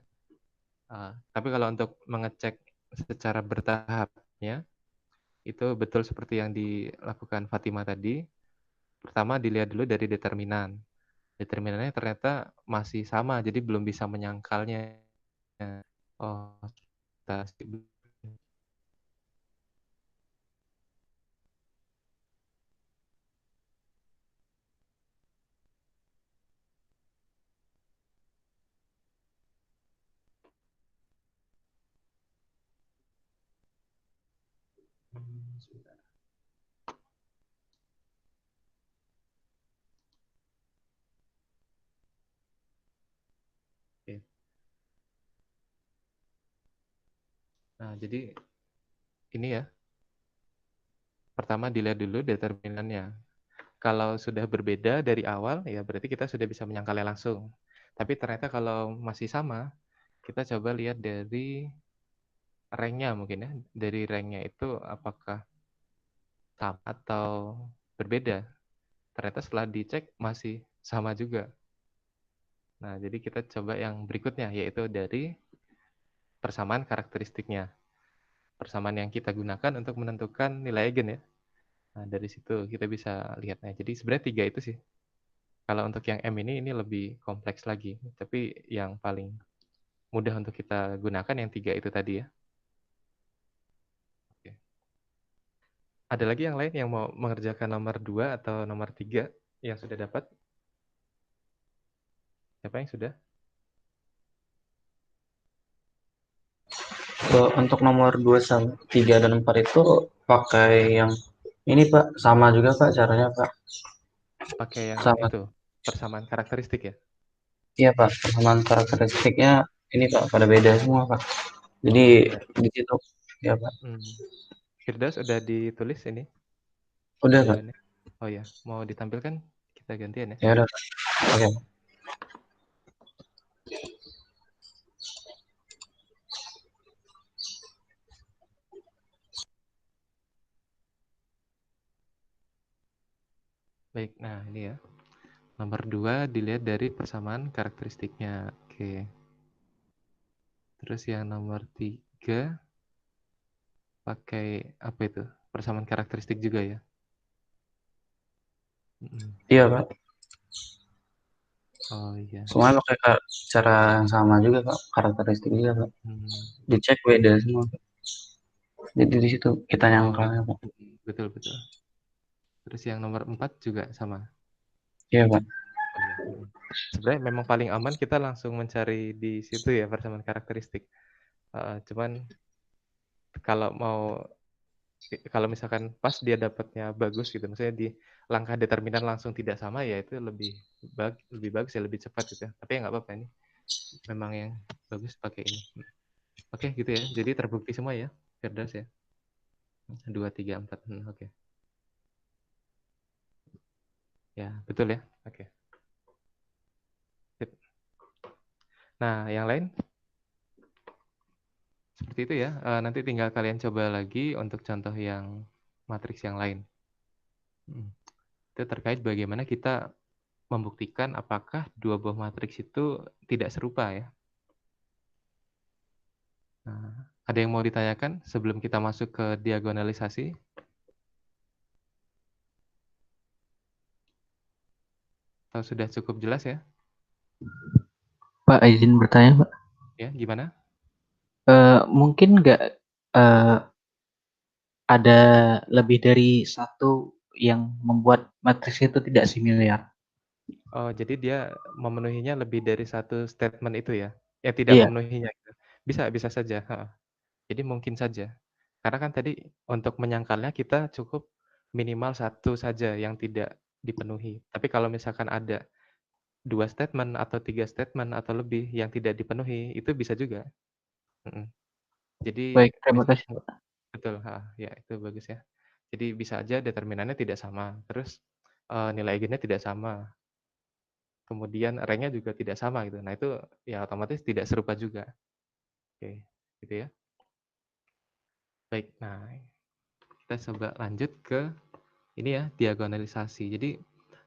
Tapi kalau untuk mengecek secara bertahapnya, itu betul seperti yang dilakukan Fatima tadi. Pertama dilihat dulu dari determinan. Determinannya ternyata masih sama, jadi belum bisa menyangkalnya. Oh, sebentar. Oke. Nah, jadi ini ya, pertama dilihat dulu determinannya. Kalau sudah berbeda dari awal, ya berarti kita sudah bisa menyangkalnya langsung. Tapi ternyata kalau masih sama, kita coba lihat dari rank-nya mungkin ya. Dari rank-nya itu apakah sama atau berbeda. Ternyata setelah dicek masih sama juga. Nah, jadi kita coba yang berikutnya, yaitu dari persamaan karakteristiknya. Persamaan yang kita gunakan untuk menentukan nilai eigen ya. Nah, dari situ kita bisa lihatnya. Jadi sebenarnya 3 itu sih. Kalau untuk yang M ini lebih kompleks lagi. Tapi yang paling mudah untuk kita gunakan yang 3 itu tadi ya. Oke. Ada lagi yang lain yang mau mengerjakan nomor 2 atau nomor 3 yang sudah dapat? Siapa yang sudah? Untuk nomor 2, 3, dan 4 itu pakai yang ini Pak, sama juga Pak caranya Pak. Pakai yang Sama. itu, persamaan karakteristik ya? Iya Pak, persamaan karakteristiknya ini Pak pada beda semua Pak. Jadi Oh iya. di situ ya Pak. Firdaus udah ditulis ini Udah Pak. jawabannya? Oh ya, mau ditampilkan? Kita gantian ya. Ya udah Pak. Oke. Baik, nah ini ya. Nomor 2 dilihat dari persamaan karakteristiknya. Oke. Terus yang nomor 3 pakai apa itu? Persamaan karakteristik juga ya? Iya Pak. Oh iya. Semuanya pakai cara yang sama juga Pak, karakteristik juga Pak. Hmm. Dicek beda semua Pak. Jadi di situ kita Oh nyangkalnya Pak. betul betul. Terus yang nomor 4 juga sama. Iya Pak. Oh iya. Sebenarnya memang paling aman kita langsung mencari di situ ya persamaan karakteristik. Cuman kalau misalkan pas dia dapatnya bagus gitu, maksudnya di langkah determinan langsung tidak sama ya itu lebih bagus ya, lebih cepat gitu ya. Tapi ya nggak apa-apa ini. Memang yang bagus pakai ini. Oke gitu ya. Jadi terbukti semua ya, Firdaus ya. 2, 3, 4. Oke. Ya, betul ya. Oke. Sip. Nah, yang lain seperti itu ya. Nanti tinggal kalian coba lagi untuk contoh yang matriks yang lain. Itu terkait bagaimana kita membuktikan apakah dua buah matriks itu tidak serupa ya. Nah, ada yang mau ditanyakan sebelum kita masuk ke diagonalisasi? Atau sudah cukup jelas ya? Pak, izin bertanya, Pak. Ya, gimana? Mungkin nggak ada lebih dari satu yang membuat matriks itu tidak similar? Oh, jadi dia memenuhinya lebih dari satu statement itu ya? Ya tidak Iya. memenuhinya gitu. Bisa saja, heeh. Jadi mungkin saja. Karena kan tadi untuk menyangkalnya kita cukup minimal satu saja yang tidak dipenuhi. Tapi kalau misalkan ada 2 statement atau 3 statement atau lebih yang tidak dipenuhi, itu bisa juga. Jadi Baik, terima kasih, Pak. betul, heeh, ya itu bagus ya. Jadi bisa aja determinannya tidak sama, terus, nilai eigennya tidak sama, kemudian rank-nya juga tidak sama gitu. Nah itu ya otomatis tidak serupa juga. Oke, gitu ya. Baik, nah kita coba lanjut ke ini ya, diagonalisasi. Jadi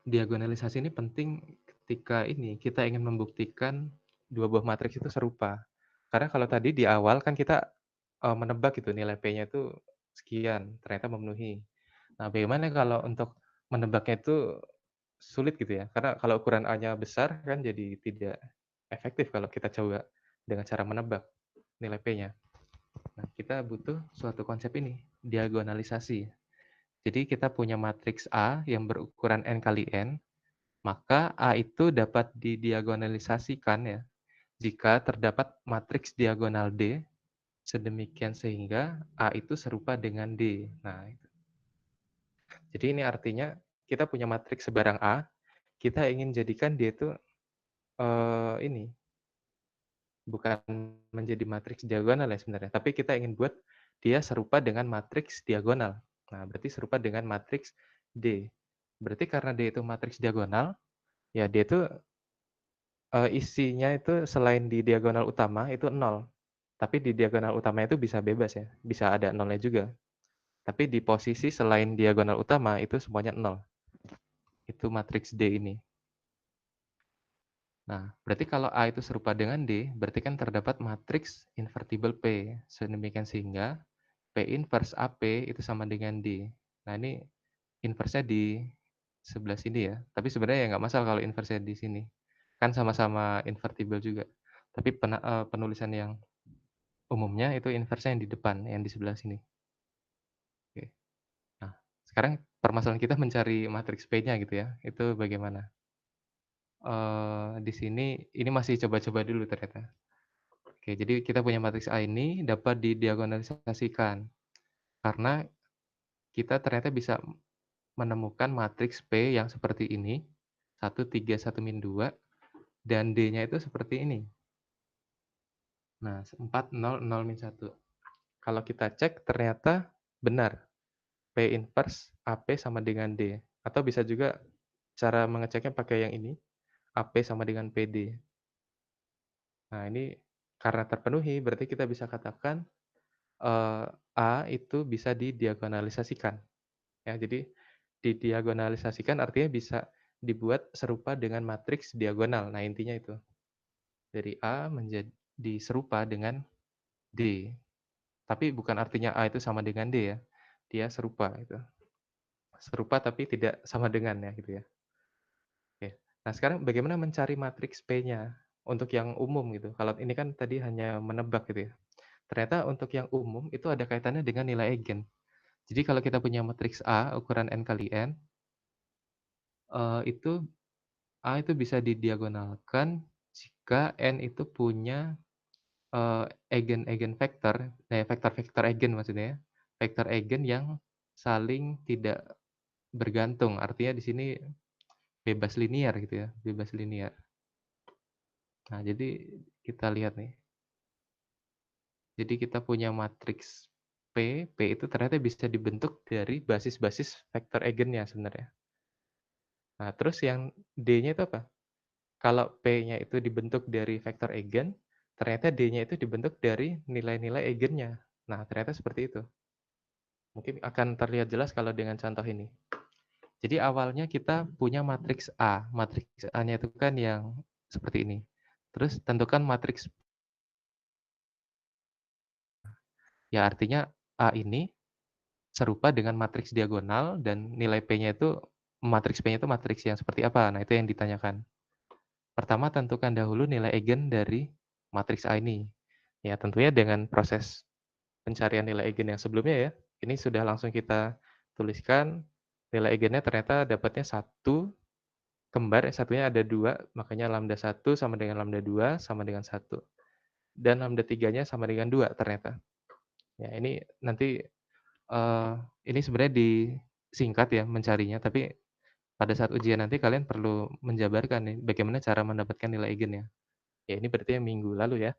diagonalisasi ini penting ketika ini kita ingin membuktikan dua buah matriks itu serupa. Karena kalau tadi di awal kan kita menebak gitu nilai P-nya itu sekian, ternyata memenuhi. Nah, bagaimana kalau untuk menebaknya itu sulit gitu ya? Karena kalau ukuran A-nya besar kan jadi tidak efektif kalau kita coba dengan cara menebak nilai P-nya. Nah, kita butuh suatu konsep ini, diagonalisasi. Jadi kita punya matriks A yang berukuran n kali n, maka A itu dapat didiagonalisasikan ya, jika terdapat matriks diagonal D, sedemikian sehingga A itu serupa dengan D. Nah, itu. Jadi ini artinya kita punya matriks sebarang A, kita ingin jadikan dia itu ini bukan menjadi matriks diagonal ya sebenarnya, tapi kita ingin buat dia serupa dengan matriks diagonal. Nah, berarti serupa dengan matriks D. Berarti karena D itu matriks diagonal, ya dia itu isinya itu selain di diagonal utama itu 0. Tapi di diagonal utama itu bisa bebas ya, bisa ada nolnya juga. Tapi di posisi selain diagonal utama itu semuanya 0. Itu matriks D ini. Nah, berarti kalau A itu serupa dengan D, berarti kan terdapat matriks invertible P. Sedemikian sehingga P inverse AP itu sama dengan D. Nah, ini inverse-nya di sebelah sini ya. Tapi sebenarnya ya nggak masalah kalau inverse-nya di sini. Kan sama-sama invertible juga. Tapi penulisan yang umumnya itu inverse-nya yang di depan, yang di sebelah sini. Oke. Nah, sekarang permasalahan kita mencari matriks P-nya gitu ya. Itu bagaimana? Di sini ini masih coba-coba dulu ternyata. Oke, jadi kita punya matriks A ini dapat didiagonalisasikan. Karena kita ternyata bisa menemukan matriks P yang seperti ini, 1, 3, 1, min 2, dan D-nya itu seperti ini. Nah, 4, 0, 0, min 1. Kalau kita cek ternyata benar. P inverse AP sama dengan D. Atau bisa juga cara mengeceknya pakai yang ini, AP sama dengan PD. Nah, ini karena terpenuhi, berarti kita bisa katakan A itu bisa didiagonalisasikan. Ya, jadi didiagonalisasikan artinya bisa dibuat serupa dengan matriks diagonal. Nah, intinya itu. Dari A menjadi serupa dengan D. Tapi bukan artinya A itu sama dengan D ya. Dia serupa itu. Serupa tapi tidak sama dengan ya gitu ya. Oke. Nah, sekarang bagaimana mencari matriks P-nya untuk yang umum gitu. Kalau ini kan tadi hanya menebak gitu ya. Ternyata untuk yang umum itu ada kaitannya dengan nilai eigen. Jadi kalau kita punya matriks A ukuran n kali n, itu A itu bisa didiagonalkan jika n itu punya eigen vektor, vektor-vektor eigen maksudnya ya, vektor eigen yang saling tidak bergantung. Artinya di sini bebas linear gitu ya, bebas linear. Nah, jadi kita lihat nih. Jadi kita punya matriks P itu ternyata bisa dibentuk dari basis-basis vektor eigennya sebenarnya. Nah, terus yang D-nya itu apa? Kalau P-nya itu dibentuk dari vektor eigen, ternyata D-nya itu dibentuk dari nilai-nilai eigennya. Nah, ternyata seperti itu. Mungkin akan terlihat jelas kalau dengan contoh ini. Jadi awalnya kita punya matriks A. Matriks A-nya itu kan yang seperti ini. Terus tentukan matriks. Ya artinya A ini serupa dengan matriks diagonal dan nilai P-nya itu, matriks P-nya itu matriks yang seperti apa? Nah, itu yang ditanyakan. Pertama, tentukan dahulu nilai eigen dari matriks A ini. Ya, tentunya dengan proses pencarian nilai eigen yang sebelumnya ya. Ini sudah langsung kita tuliskan. Nilai eigennya ternyata dapatnya 1, kembar, satunya ada 2, makanya lambda 1 sama dengan lambda 2 sama dengan 1. Dan lambda 3-nya sama dengan 2 ternyata. Ya, ini nanti ini sebenarnya disingkat ya mencarinya, tapi pada saat ujian nanti kalian perlu menjabarkan nih bagaimana cara mendapatkan nilai eigennya. Ya, ini berarti yang minggu lalu ya.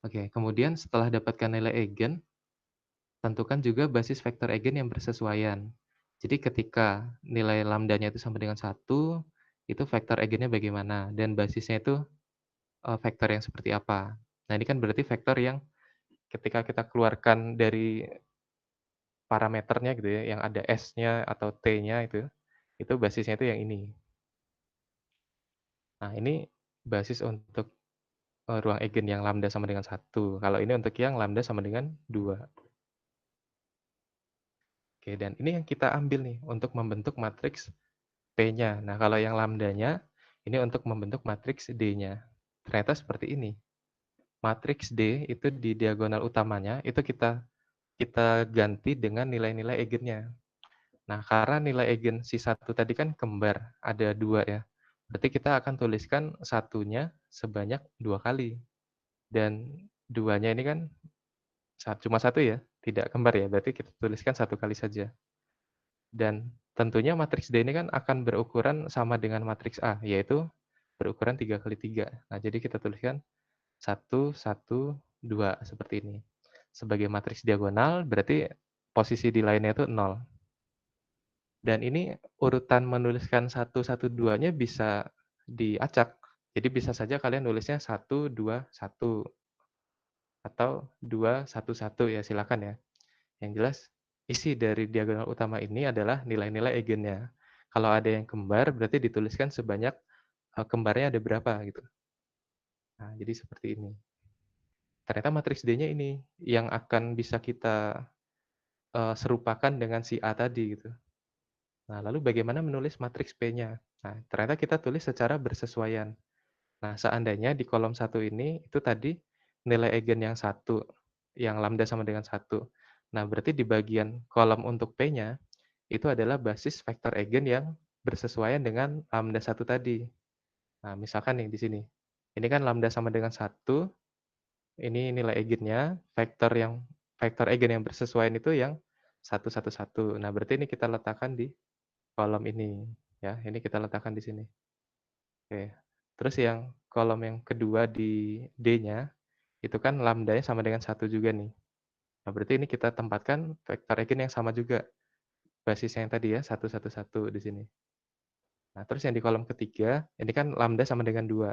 Oke, kemudian setelah dapatkan nilai eigen, tentukan juga basis vektor eigen yang bersesuaian. Jadi ketika nilai lambdanya itu sama dengan 1, itu vektor eigennya bagaimana, dan basisnya itu vektor yang seperti apa. Nah, ini kan berarti vektor yang ketika kita keluarkan dari parameternya gitu ya, yang ada S-nya atau T-nya itu basisnya itu yang ini. Nah, ini basis untuk ruang eigen yang lambda sama dengan 1. Kalau ini untuk yang lambda sama dengan 2. Oke, dan ini yang kita ambil nih untuk membentuk matriks P-nya. Nah, kalau yang lambdanya ini untuk membentuk matriks D-nya. Ternyata seperti ini. Matriks D itu di diagonal utamanya itu kita ganti dengan nilai-nilai eigennya. Nah, karena nilai eigen si 1 tadi kan kembar, ada 2 ya. Berarti kita akan tuliskan satunya sebanyak 2 kali. Dan 2-nya ini kan cuma 1 ya, tidak kembar ya, berarti kita tuliskan 1 kali saja. Dan tentunya matriks D ini kan akan berukuran sama dengan matriks A, yaitu berukuran 3 kali 3. Nah, jadi kita tuliskan 1, 1, 2, seperti ini. Sebagai matriks diagonal, berarti posisi di lainnya itu 0. Dan ini urutan menuliskan 1, 1, 2-nya bisa diacak. Jadi bisa saja kalian nulisnya 1, 2, 1. Atau 2, 1, 1 ya, silakan ya. Yang jelas, isi dari diagonal utama ini adalah nilai-nilai eigennya. Kalau ada yang kembar, berarti dituliskan sebanyak kembarnya ada berapa gitu. Nah, jadi seperti ini. Ternyata matriks D-nya ini yang akan bisa kita serupakan dengan si A tadi gitu. Nah, lalu bagaimana menulis matriks P-nya? Nah, ternyata kita tulis secara bersesuaian. Nah, seandainya di kolom 1 ini itu tadi nilai eigen yang 1, yang lambda sama dengan 1. Nah, berarti di bagian kolom untuk P-nya itu adalah basis vektor eigen yang bersesuaian dengan lambda 1 tadi. Nah, misalkan nih di sini. Ini kan lambda sama dengan 1, ini nilai eigennya, vektor eigen yang bersesuaian itu yang 1, 1, 1. Nah, berarti ini kita letakkan di kolom ini ya. Ini kita letakkan di sini. Oke. Terus yang kolom yang kedua di D-nya itu kan lambdanya sama dengan 1 juga nih. Nah, berarti ini kita tempatkan vektor eigen yang sama juga. Basisnya yang tadi ya, 1, 1, 1 di sini. Nah, terus yang di kolom ketiga, ini kan lambda sama dengan 2.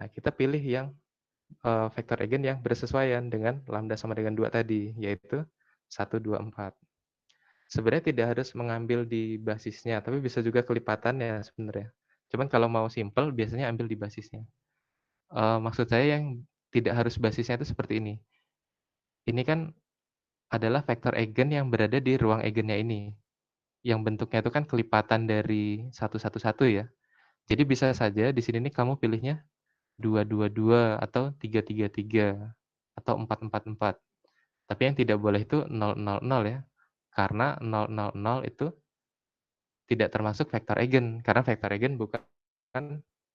Nah, kita pilih yang vektor eigen yang bersesuaian dengan lambda sama dengan 2 tadi, yaitu 1, 2, 4. Sebenarnya tidak harus mengambil di basisnya, tapi bisa juga kelipatannya sebenarnya. Cuman kalau mau simple, biasanya ambil di basisnya. Maksud saya yang tidak harus basisnya itu seperti ini. Ini kan adalah vektor eigen yang berada di ruang eigennya ini. Yang bentuknya itu kan kelipatan dari 1, 1, 1 ya. Jadi bisa saja di sini nih kamu pilihnya 2, 2, 2 atau 3, 3, 3 atau 4, 4, 4. Tapi yang tidak boleh itu 0, 0, 0 ya. Karena 0, 0, 0 itu tidak termasuk vektor eigen, karena vektor eigen bukan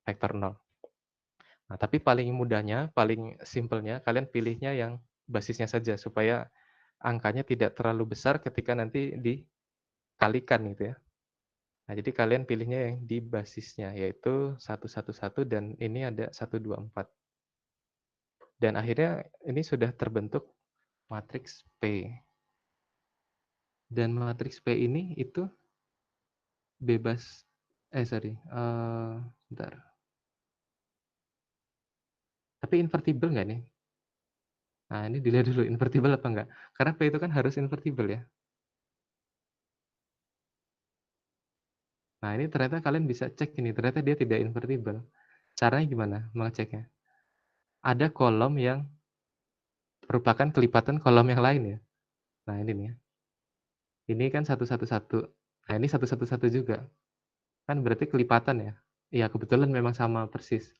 vektor 0. Nah, tapi paling mudahnya, paling simpelnya, kalian pilihnya yang basisnya saja, supaya angkanya tidak terlalu besar ketika nanti dikalikan gitu ya. Nah, jadi kalian pilihnya yang di basisnya, yaitu 1, 1, 1, dan ini ada 1, 2, 4. Dan akhirnya ini sudah terbentuk matriks P. Dan matriks P ini itu bebas, bentar. Tapi invertible nggak nih? Nah, ini dilihat dulu invertible apa enggak. Karena P itu kan harus invertible ya. Nah, ini ternyata kalian bisa cek ini, ternyata dia tidak invertible. Caranya gimana mengeceknya? Ada kolom yang merupakan kelipatan kolom yang lain ya. Nah, ini nih ya. Ini kan 1, 1, 1. Nah, ini 1, 1, 1 juga. Kan berarti kelipatan ya. Iya, kebetulan memang sama persis.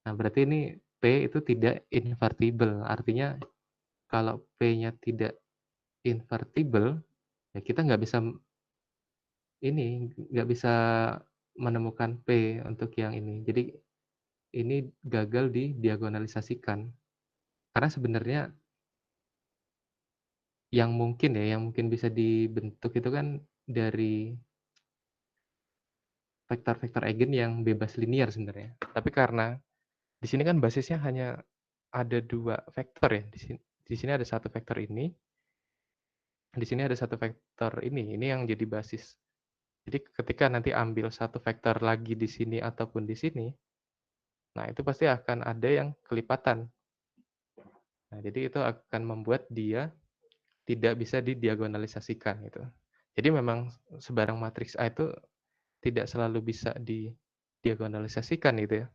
Nah, berarti ini P itu tidak invertible. Artinya kalau P-nya tidak invertible, ya kita nggak bisa menemukan P untuk yang ini. Jadi ini gagal didiagonalisasikan. Karena sebenarnya yang mungkin bisa dibentuk itu kan dari vektor-vektor eigen yang bebas linear sebenarnya. Tapi karena di sini kan basisnya hanya ada 2 vektor ya. Di sini ada 1 vektor ini, di sini ada 1 vektor ini yang jadi basis. Jadi ketika nanti ambil 1 vektor lagi di sini ataupun di sini, nah itu pasti akan ada yang kelipatan. Nah, jadi itu akan membuat dia tidak bisa didiagonalisasikan gitu. Jadi memang sebarang matriks A itu tidak selalu bisa didiagonalisasikan gitu ya.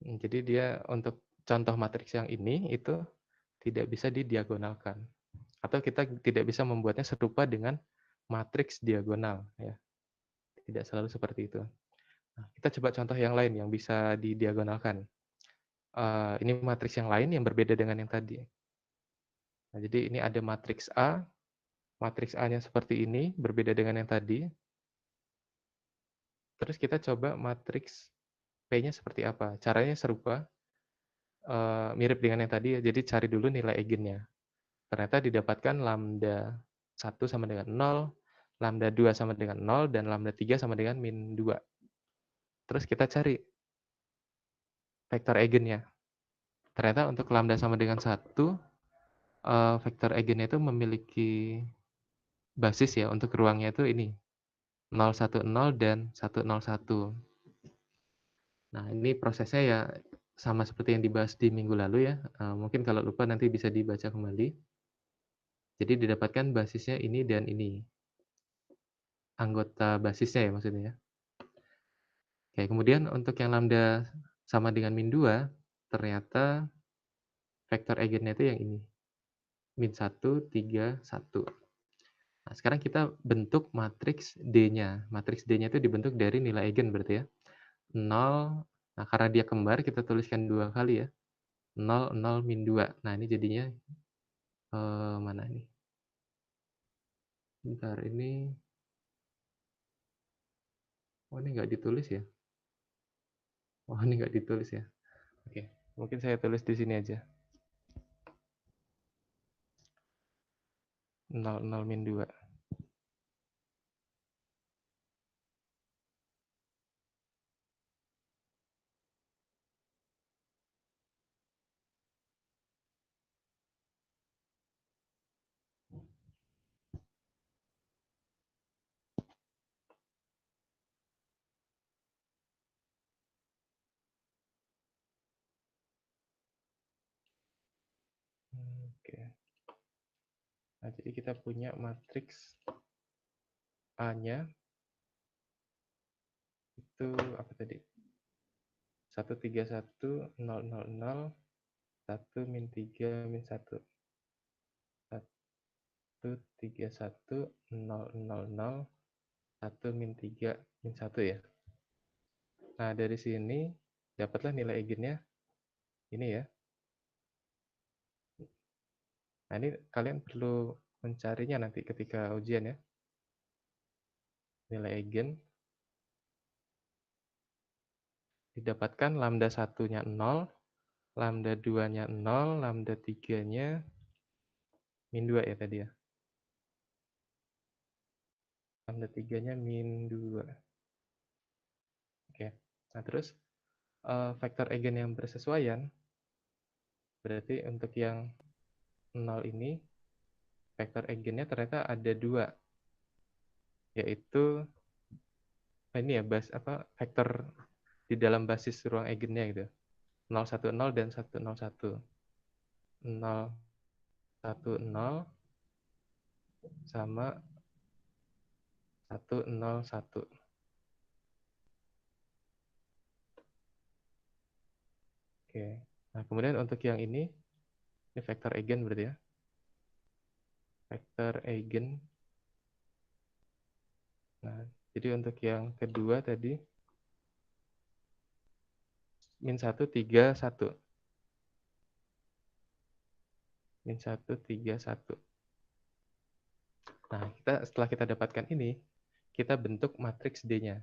Jadi dia untuk contoh matriks yang ini itu tidak bisa didiagonalkan. Atau kita tidak bisa membuatnya serupa dengan matriks diagonal ya. Tidak selalu seperti itu. Nah, kita coba contoh yang lain yang bisa didiagonalkan. Ini matriks yang lain yang berbeda dengan yang tadi. Nah, jadi ini ada matriks A-nya seperti ini, berbeda dengan yang tadi. Terus kita coba matriks P-nya seperti apa. Caranya serupa, mirip dengan yang tadi ya, jadi cari dulu nilai eigennya. Ternyata didapatkan lambda 1 sama dengan 0, lambda 2 sama dengan 0, dan lambda 3 sama dengan min 2. Terus kita cari vektor eigennya. Ternyata untuk lambda sama dengan 1, vektor eigennya itu memiliki basis ya, untuk ruangnya itu ini, 0, 1, 0, dan 1, 0, 1. Nah, ini prosesnya ya sama seperti yang dibahas di minggu lalu ya. Mungkin kalau lupa nanti bisa dibaca kembali. Jadi didapatkan basisnya ini dan ini. Anggota basisnya ya maksudnya ya. Oke, kemudian untuk yang lambda sama dengan min 2, ternyata vektor eigennya itu yang ini. Min 1, 3, 1. Nah, sekarang kita bentuk matriks D-nya. Matriks D-nya itu dibentuk dari nilai eigen berarti ya. 0, nah karena dia kembar kita tuliskan 2 kali ya. 0, 0, min 2. Nah, ini jadinya mana nih? Bentar, ini oh ini nggak ditulis ya? Oh, ini nggak ditulis ya? Oke, mungkin saya tulis di sini aja. 0, 0, min 2. Oke. Nah, jadi kita punya matriks A-nya itu apa tadi? 1, 3, 1, 0, 0, 0, 1, min 3, min 1. 1, 3, 1, 0, 0, 0, 1, min 3, min 1 ya. Nah, dari sini dapatlah nilai eigennya ini ya. Nah, ini kalian perlu mencarinya nanti ketika ujian ya. Nilai eigen didapatkan lambda 1-nya 0, lambda 2-nya 0, lambda 3-nya min 2 ya tadi ya. Lambda 3-nya min 2. Oke. Nah, terus vektor eigen yang bersesuaian berarti untuk yang 0 ini vektor eigennya ternyata ada 2, yaitu ini ya vektor di dalam basis ruang eigennya gitu. 0, 1, 0 dan 1, 0, 1. 0, 1, 0 sama 1, 0, 1. Oke. Nah, kemudian untuk yang ini vektor eigen berarti ya. Vektor eigen. Nah, jadi untuk yang kedua tadi min 1, 3, 1. Min 1, 3, 1. Nah, setelah kita dapatkan ini, kita bentuk matriks D-nya.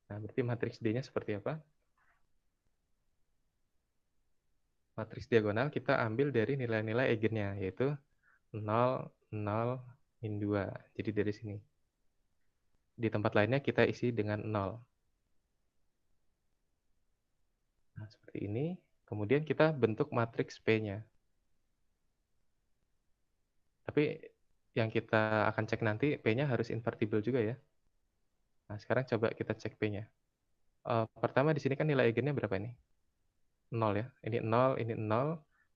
Nah, berarti matriks D-nya seperti apa? Matriks diagonal kita ambil dari nilai-nilai eigennya, yaitu 0, 0, min 2. Jadi dari sini. Di tempat lainnya kita isi dengan 0. Nah, seperti ini. Kemudian kita bentuk matriks P-nya. Tapi yang kita akan cek nanti, P-nya harus invertible juga ya. Nah, sekarang coba kita cek P-nya. Pertama di sini kan nilai eigennya berapa ini? 0 ya. Ini 0,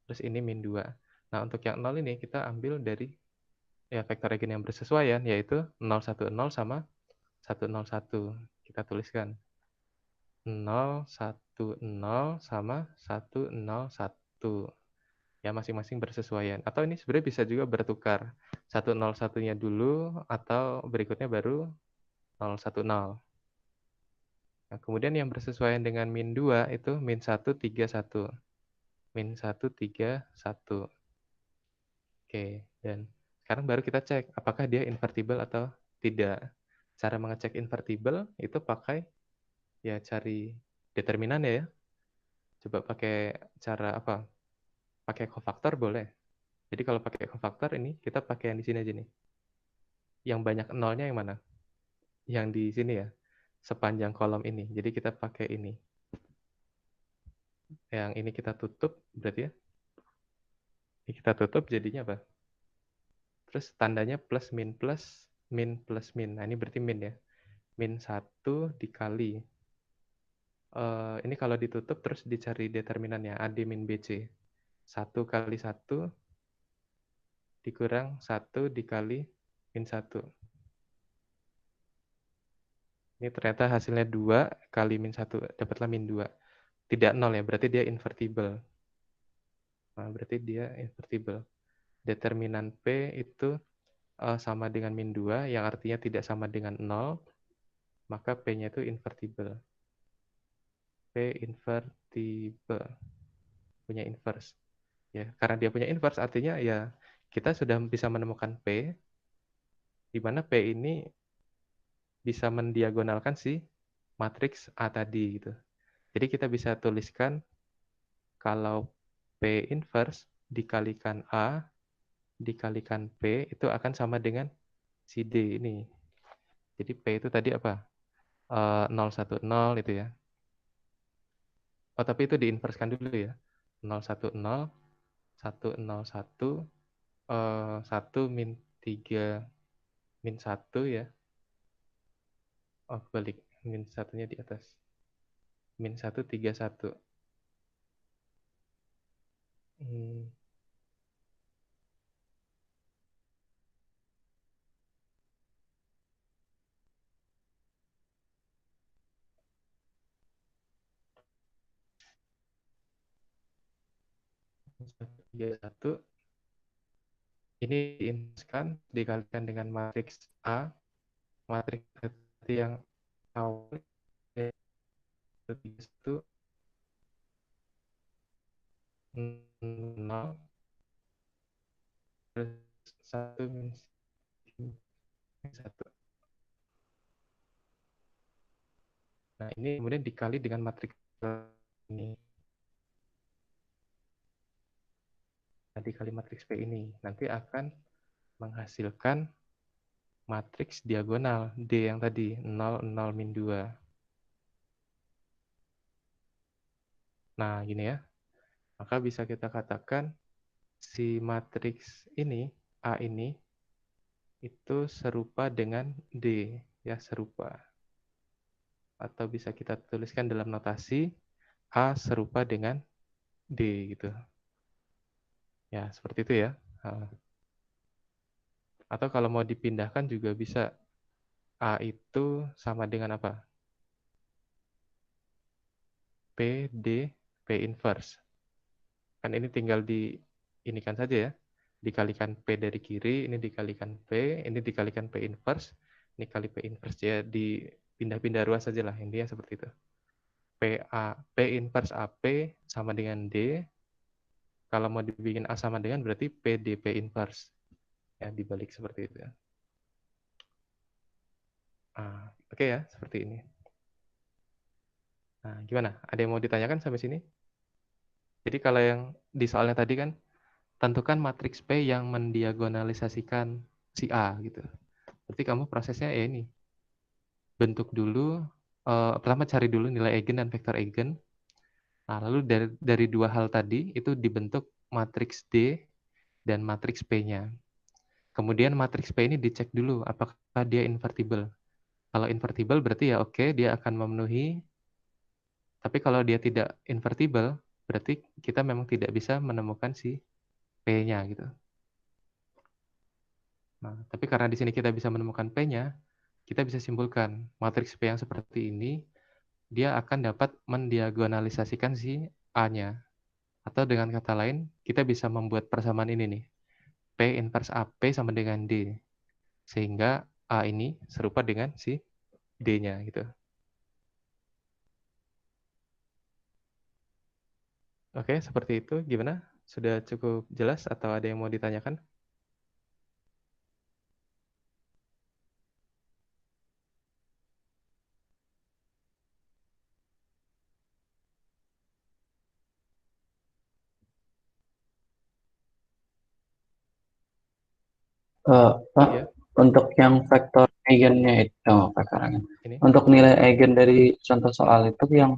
terus ini min 2. Nah, untuk yang 0 ini kita ambil dari ya vektor eigen yang bersesuaian, yaitu 0, 1, 0 sama 1, 0, 1. Kita tuliskan 0, 1, 0 sama 1, 0, 1. Ya, masing-masing bersesuaian. Atau ini sebenarnya bisa juga bertukar. 1, 0, 1-nya dulu, atau berikutnya baru 0, 1, 0. Nah, kemudian yang bersesuaian dengan min 2 itu min 1, 3, 1. Min 1, 3, 1. Oke, dan sekarang baru kita cek apakah dia invertible atau tidak. Cara mengecek invertible itu pakai ya cari determinan ya. Coba pakai cara apa? Pakai cofaktor boleh. Jadi kalau pakai cofaktor ini kita pakai yang di sini aja nih. Yang banyak nolnya yang mana? Yang di sini ya. Sepanjang kolom ini. Jadi kita pakai ini. Yang ini kita tutup berarti ya. Ini kita tutup jadinya apa? Terus tandanya plus min plus min plus min. Nah, ini berarti min ya. Min 1 dikali. Ini kalau ditutup terus dicari determinannya. AD min BC. 1 kali 1 dikurang 1 dikali min 1. Ini ternyata hasilnya 2 kali min 1. Dapatlah min 2. Tidak 0 ya, berarti dia invertible. Nah, berarti dia invertible. Determinan P itu sama dengan min 2, yang artinya tidak sama dengan 0, maka P-nya itu invertible. P invertible. Punya inverse. Ya, karena dia punya inverse, artinya ya kita sudah bisa menemukan P, di mana P ini bisa mendiagonalkan si matriks A tadi gitu. Jadi kita bisa tuliskan kalau P inverse dikalikan A dikalikan P itu akan sama dengan si D ini. Jadi P itu tadi apa? 0, 1, 0 itu ya. Oh, tapi itu diinverskan dulu ya. 0, 1, 0, 1, 0, 1, 1 min 3 min 1 ya. Oh, balik. Min 1-nya di atas. Min 1, 3, 1. Hmm. Min 1, 3, 1. Ini diinverskan, dikalikan dengan matriks A. Matriks yang awal ya, 1, 0, terus 1 min 1. Nah, ini kemudian dikali dengan matriks ini. Nah, dikali matriks P ini. Nanti akan menghasilkan matriks diagonal D yang tadi, 0, 0, min 2. Nah, gini ya. Maka bisa kita katakan si matriks ini, A ini, itu serupa dengan D. Ya, serupa. Atau bisa kita tuliskan dalam notasi A serupa dengan D gitu. Ya, seperti itu ya. Atau kalau mau dipindahkan juga bisa. A itu sama dengan apa? P, D, P inverse. Kan ini tinggal inikan saja ya. Dikalikan P dari kiri, ini dikalikan P, ini dikalikan P inverse, ini kali P inverse ya, dipindah-pindah ruas saja lah, intinya seperti itu. P inverse AP sama dengan D. Kalau mau dibikin A sama dengan berarti P, D, P inverse. Ya, dibalik seperti itu ya. Oke ya, seperti ini. Nah, gimana? Ada yang mau ditanyakan sampai sini? Jadi kalau yang di soalnya tadi kan, tentukan matriks P yang mendiagonalisasikan si A gitu. Berarti kamu prosesnya ya ini. Bentuk dulu, pertama cari dulu nilai eigen dan vektor eigen. Nah, lalu dari dua hal tadi itu dibentuk matriks D dan matriks P-nya. Kemudian matriks P ini dicek dulu apakah dia invertible. Kalau invertible berarti ya oke, dia akan memenuhi. Tapi kalau dia tidak invertible, berarti kita memang tidak bisa menemukan si P-nya gitu. Nah, tapi karena di sini kita bisa menemukan P-nya, kita bisa simpulkan matriks P yang seperti ini, dia akan dapat mendiagonalisasikan si A-nya. Atau dengan kata lain, kita bisa membuat persamaan ini nih. P inverse AP sama dengan D. Sehingga A ini serupa dengan si D-nya gitu. Oke, seperti itu. Gimana? Sudah cukup jelas atau ada yang mau ditanyakan? Pak, Iya, untuk yang vektor eigennya itu, vektor eigen. ini. Untuk nilai eigen dari contoh soal itu yang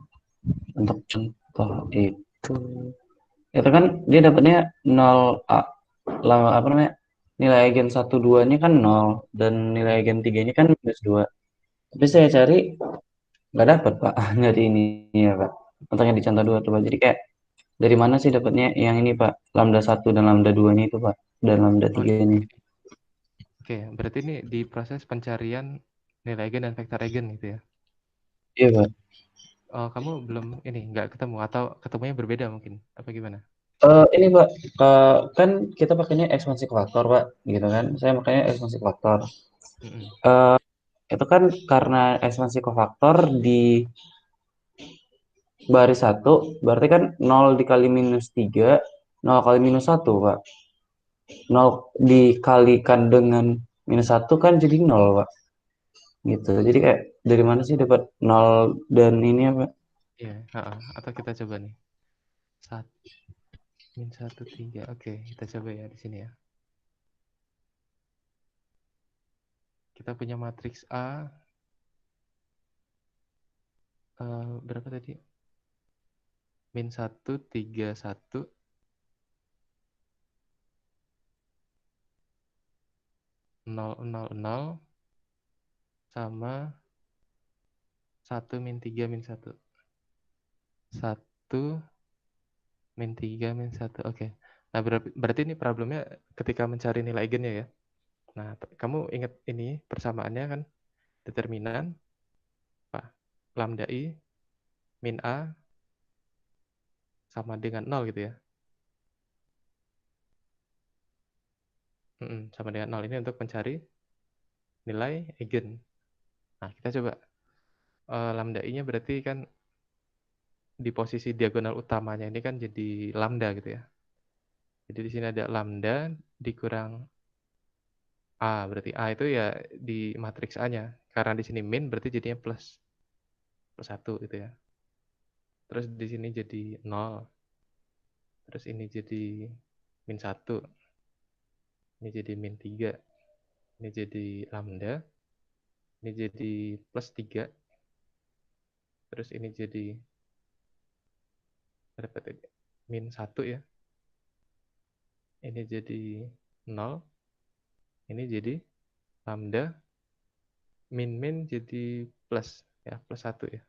untuk contoh itu kan dia dapatnya 0 lama apa namanya, nilai eigen 1 2 nya kan 0 dan nilai eigen 3 nya kan -2. Tapi saya cari nggak dapat Pak dari ini ya Pak. Contohnya di contoh 2 coba. Jadi kayak dari mana sih dapatnya yang ini Pak? Lambda 1 dan lambda 2 nya itu Pak, dan lambda Oh, 3 nya. oke, berarti ini di proses pencarian nilai eigen dan vektor eigen gitu ya. Iya Pak. Oh, kamu belum ini nggak ketemu atau ketemunya berbeda mungkin? Apa gimana? Ini Pak, kan kita pakainya ekspansi faktor Pak, gitu kan? Saya makanya ekspansi faktor. Mm-mm. Eh, itu kan karena ekspansi kofaktor di baris 1, berarti kan 0 dikali -3, 0 kali -1 Pak. 0 dikalikan dengan -1 kan jadi 0 Pak. Gitu. Jadi kayak dari mana sih dapat 0 dan ini ya Pak? Iya, atau kita coba nih. -1, 3. Oke, kita coba ya di sini ya. Kita punya matriks A, berapa tadi? -1, 3, 1, 0, 0, 0, sama 1, -3, -1. 1, -3, -1. Oke. Nah, berarti ini problemnya ketika mencari nilai eigennya ya. Nah, kamu ingat ini persamaannya kan? Determinan apa? Lambda I min A sama dengan 0 gitu ya. Sama dengan 0. Ini untuk mencari nilai eigen. Nah, kita coba. Lambda I-nya berarti kan di posisi diagonal utamanya ini kan jadi lambda gitu ya. Jadi di sini ada lambda dikurang A. Berarti A itu ya di matriks A-nya. Karena di sini min berarti jadinya plus 1 gitu ya. Terus di sini jadi 0. Terus ini jadi -1. Ini jadi -3. Ini jadi lambda. Ini jadi plus 3. Terus ini jadi berapa tadi? -1 ya. Ini jadi 0. Ini jadi lambda. Min jadi plus ya, plus 1 ya.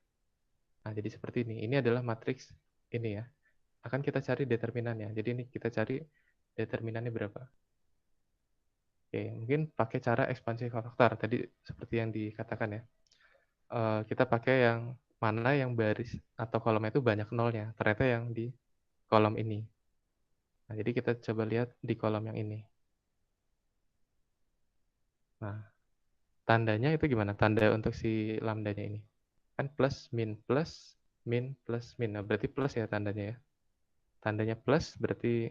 Nah, jadi seperti ini. Ini adalah matriks ini ya. Akan kita cari determinannya. Jadi ini kita cari determinannya berapa. Oke, mungkin pakai cara ekspansi faktor tadi seperti yang dikatakan ya. Kita pakai yang mana yang baris atau kolomnya itu banyak nolnya. Ternyata yang di kolom ini. Nah, jadi kita coba lihat di kolom yang ini. Nah, tandanya itu gimana? Tanda untuk si lambdanya ini. Kan plus, min, plus, min, plus, min. Nah, berarti plus ya tandanya ya. Tandanya plus berarti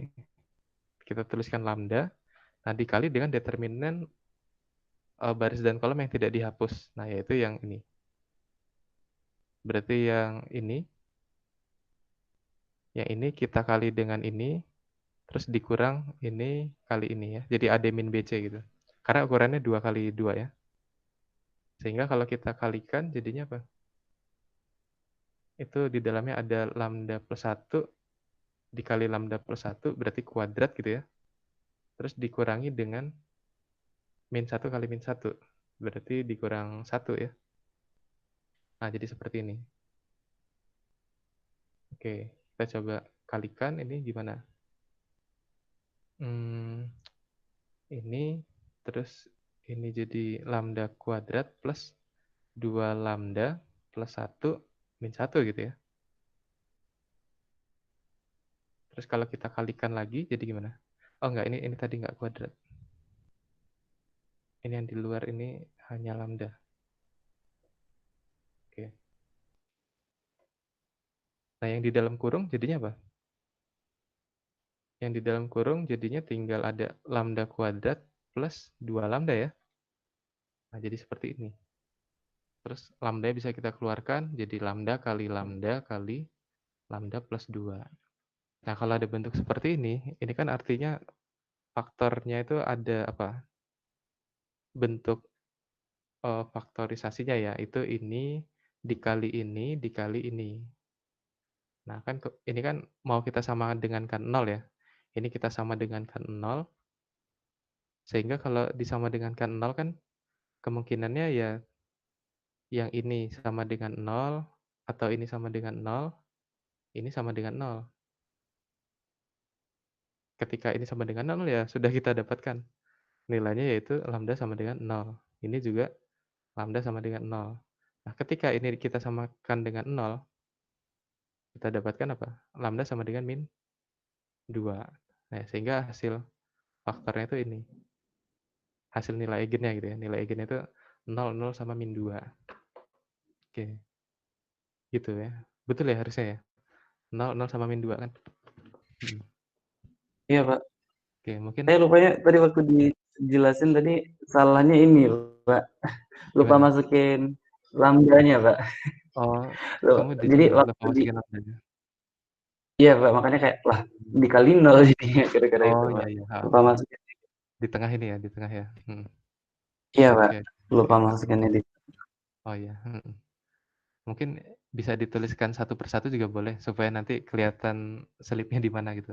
kita tuliskan lambda. Nah, dikali dengan determinan baris dan kolom yang tidak dihapus. Nah, yaitu yang ini. Berarti yang ini. Yang ini kita kali dengan ini. Terus dikurang ini kali ini ya. Jadi AD min BC gitu. Karena ukurannya 2 kali 2 ya. Sehingga kalau kita kalikan jadinya apa? Itu di dalamnya ada lambda plus 1 dikali lambda plus 1 berarti kuadrat gitu ya. Terus dikurangi dengan -1 kali -1. Berarti dikurang 1 ya. Nah, jadi seperti ini. Oke, kita coba kalikan ini gimana? Ini terus ini jadi lambda kuadrat plus 2 lambda plus 1 min 1 gitu ya. Terus kalau kita kalikan lagi jadi gimana? Oh enggak, ini tadi enggak kuadrat. Ini yang di luar ini hanya lambda. Oke. Nah, yang di dalam kurung jadinya apa? Yang di dalam kurung jadinya tinggal ada lambda kuadrat plus 2 lambda ya. Nah, jadi seperti ini. Terus lambda bisa kita keluarkan jadi lambda kali lambda plus 2. Nah, kalau ada bentuk seperti ini kan artinya faktornya itu ada apa? Bentuk faktorisasinya ya, itu ini dikali ini dikali ini. Nah, kan ini kan mau kita samakan dengan kan 0 ya. Ini kita sama dengan kan 0. Sehingga kalau disama dengan kan 0 kan kemungkinannya ya yang ini sama dengan 0 atau ini sama dengan 0, ini sama dengan 0. Ketika ini sama dengan 0 ya sudah kita dapatkan nilainya yaitu lambda sama dengan 0. Ini juga lambda sama dengan 0. Nah, ketika ini kita samakan dengan 0, kita dapatkan apa? Lambda sama dengan min 2. Nah, sehingga hasil faktornya itu ini. Hasil nilai eigennya gitu ya. Nilai eigennya itu 0, 0 sama min 2. Oke. Gitu ya. Betul ya harusnya ya? 0, 0 sama min 2 kan? Iya, Pak. Oke, mungkin Saya lupanya tadi waktu dijelasin tadi salahnya ini, Pak. Lupa gimana? masukin lambdanya, Pak. Oh, kamu Jadi lupa waktu masukin lambdanya. iya, Pak, makanya kayak lah dikali 0 jadinya gara-gara itu, Oh, Pak. iya. Lupa masukin. Di tengah ini ya, di tengah ya. Iya, Pak. Oke. Lupa masukinnya di. Oh iya. Mungkin bisa dituliskan satu persatu juga boleh supaya nanti kelihatan selipnya di mana gitu.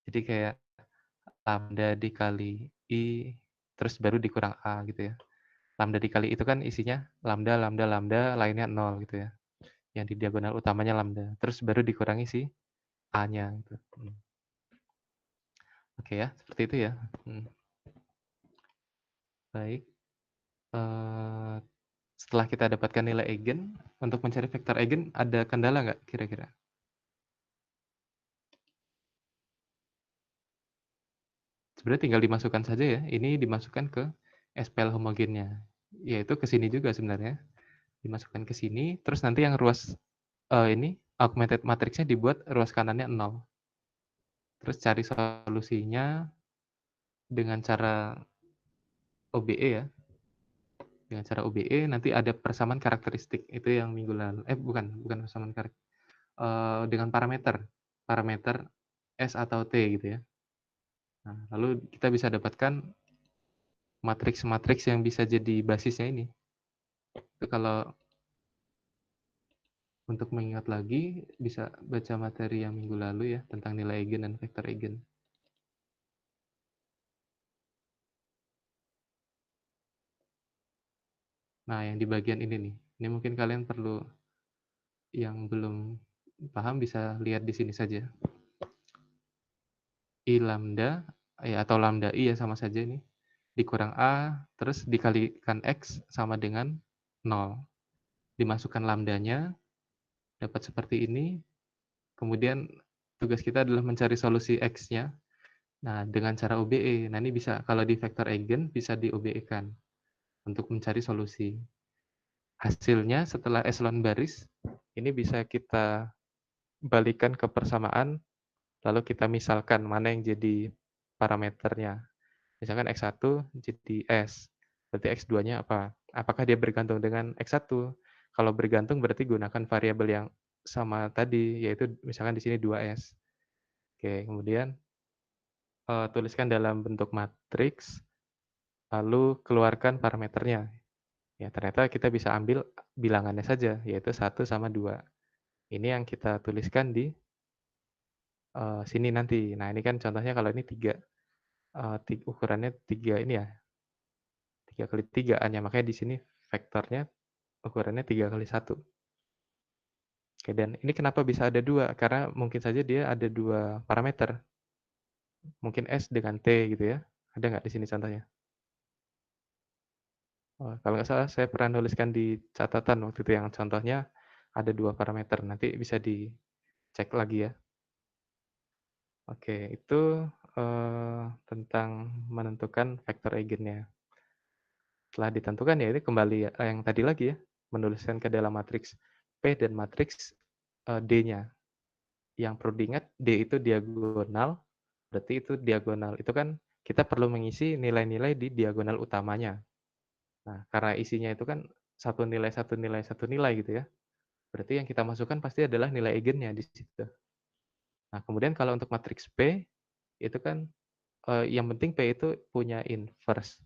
Jadi kayak lambda dikali i terus baru dikurang a gitu ya. Lambda dikali itu kan isinya lambda lambda lambda lainnya 0 gitu ya. Yang di diagonal utamanya lambda. Terus baru dikurangi si a-nya gitu. Oke ya, seperti itu ya. Baik. Setelah kita dapatkan nilai eigen, untuk mencari vektor eigen ada kendala nggak kira-kira? Sebenarnya tinggal dimasukkan saja ya. Ini dimasukkan ke SPL homogennya. Yaitu ke sini juga sebenarnya. Dimasukkan ke sini, terus nanti yang ruas ini augmented matrixnya dibuat ruas kanannya 0. Terus cari solusinya dengan cara OBE ya. Dengan cara OBE nanti ada persamaan karakteristik. Itu yang minggu lalu. Bukan persamaan karakteristik. Dengan parameter S atau T gitu ya. Nah, lalu kita bisa dapatkan matriks-matriks yang bisa jadi basisnya ini. Itu kalau untuk mengingat lagi, bisa baca materi yang minggu lalu ya, tentang nilai eigen dan vektor eigen. Nah, yang di bagian ini nih, ini mungkin kalian perlu, yang belum paham bisa lihat di sini saja. I lambda, ya atau lambda I ya sama saja nih, dikurang A, terus dikalikan X sama dengan 0. Dimasukkan lambdanya, dapat seperti ini, kemudian tugas kita adalah mencari solusi X-nya. Nah, dengan cara OBE. Nah, ini bisa, kalau di vektor eigen, bisa di OBE-kan untuk mencari solusi. Hasilnya setelah echelon baris, ini bisa kita balikan ke persamaan, lalu kita misalkan mana yang jadi parameternya. Misalkan X1 jadi S, berarti X2-nya apa? Apakah dia bergantung dengan X1? Kalau bergantung berarti gunakan variabel yang sama tadi, yaitu misalkan di sini 2S. Oke, kemudian tuliskan dalam bentuk matriks, lalu keluarkan parameternya. Ya, ternyata kita bisa ambil bilangannya saja, yaitu 1 sama 2. Ini yang kita tuliskan di sini nanti. Nah, ini kan contohnya kalau ini 3, ukurannya 3 ini ya, 3 kali 3-an ya, makanya di sini vektornya ukurannya 3 kali 1. Oke, dan ini kenapa bisa ada 2? Karena mungkin saja dia ada 2 parameter. Mungkin S dengan T gitu ya. Ada nggak di sini contohnya? Oh, kalau nggak salah saya pernah nuliskan di catatan waktu itu yang contohnya ada 2 parameter. Nanti bisa dicek lagi ya. Oke, itu tentang menentukan vektor eigennya. Setelah ditentukan ya ini kembali yang tadi lagi ya, menuliskan ke dalam matriks P dan matriks D-nya. Yang perlu diingat D itu diagonal, berarti itu diagonal. Itu kan kita perlu mengisi nilai-nilai di diagonal utamanya. Nah, karena isinya itu kan satu nilai, satu nilai, satu nilai gitu ya. Berarti yang kita masukkan pasti adalah nilai eigennya di situ. Nah, kemudian kalau untuk matriks P, itu kan yang penting P itu punya inverse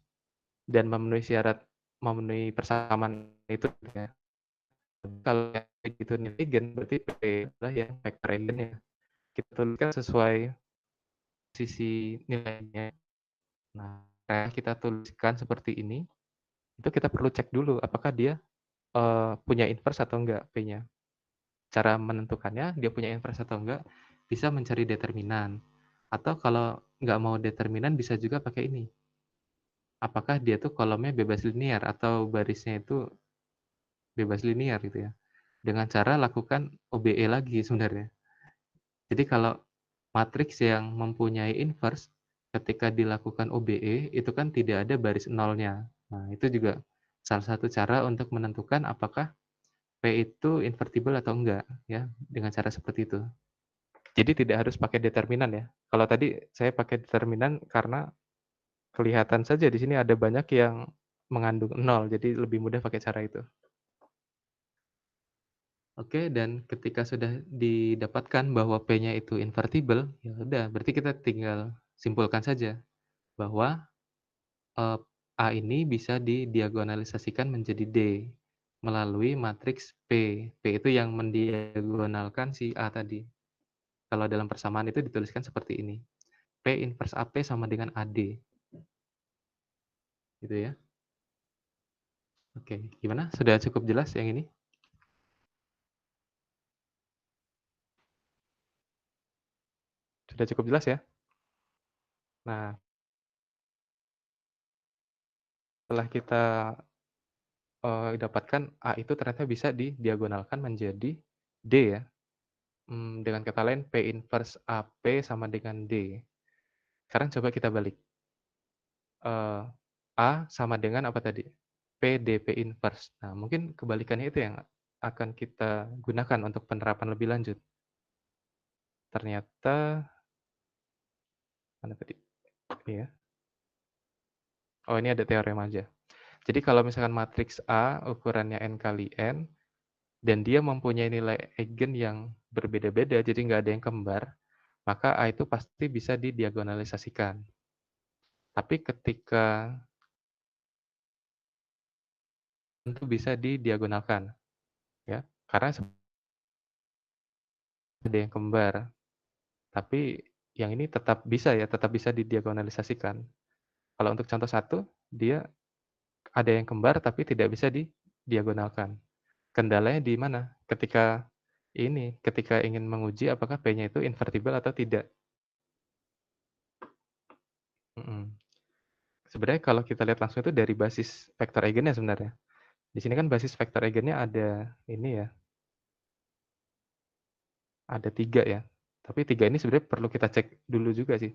dan memenuhi syarat memenuhi persamaan itu ya. Kalau yang itu nilai eigen, berarti P adalah yang vektor eigennya. Kita tuliskan sesuai sisi nilainya. Nah, kayak kita tuliskan seperti ini, itu kita perlu cek dulu apakah dia punya inverse atau enggak P-nya. Cara menentukannya dia punya inverse atau enggak, bisa mencari determinan. Atau kalau nggak mau determinan bisa juga pakai ini. Apakah dia tuh kolomnya bebas linear atau barisnya itu bebas linear gitu ya. Dengan cara lakukan OBE lagi sebenarnya. Jadi kalau matriks yang mempunyai inverse ketika dilakukan OBE itu kan tidak ada baris nolnya. Nah, itu juga salah satu cara untuk menentukan apakah P itu invertible atau enggak ya, dengan cara seperti itu. Jadi tidak harus pakai determinan ya. Kalau tadi saya pakai determinan karena kelihatan saja di sini ada banyak yang mengandung nol, jadi lebih mudah pakai cara itu. Oke, dan ketika sudah didapatkan bahwa P-nya itu invertible, ya udah, berarti kita tinggal simpulkan saja bahwa A ini bisa didiagonalisasikan menjadi D melalui matriks P. P itu yang mendiagonalkan si A tadi. Kalau dalam persamaan itu dituliskan seperti ini. P inverse AP sama dengan AD. Gitu ya. Oke, gimana? Sudah cukup jelas yang ini? Sudah cukup jelas ya? Nah, setelah kita dapatkan A itu ternyata bisa didiagonalkan menjadi D ya. Dengan kata lain P inverse AP sama dengan D. Sekarang coba kita balik. A sama dengan apa tadi? P DP inverse. Nah, mungkin kebalikannya itu yang akan kita gunakan untuk penerapan lebih lanjut. Ternyata mana tadi? Ini ya. Oh, ini ada teorem aja. Jadi kalau misalkan matriks A ukurannya n kali n, dan dia mempunyai nilai eigen yang berbeda-beda, jadi nggak ada yang kembar, maka A itu pasti bisa didiagonalisasikan. Tapi ketika tentu bisa didiagonalkan, ya, karena ada yang kembar. Tapi yang ini tetap bisa ya, tetap bisa didiagonalisasikan. Kalau untuk contoh 1, dia ada yang kembar tapi tidak bisa didiagonalkan. Kendalanya di mana? Ketika ingin menguji apakah P-nya itu invertible atau tidak. Sebenarnya kalau kita lihat langsung itu dari basis vektor eigennya sebenarnya. Di sini kan basis vektor eigennya ada ini ya, ada 3 ya. Tapi 3 ini sebenarnya perlu kita cek dulu juga sih.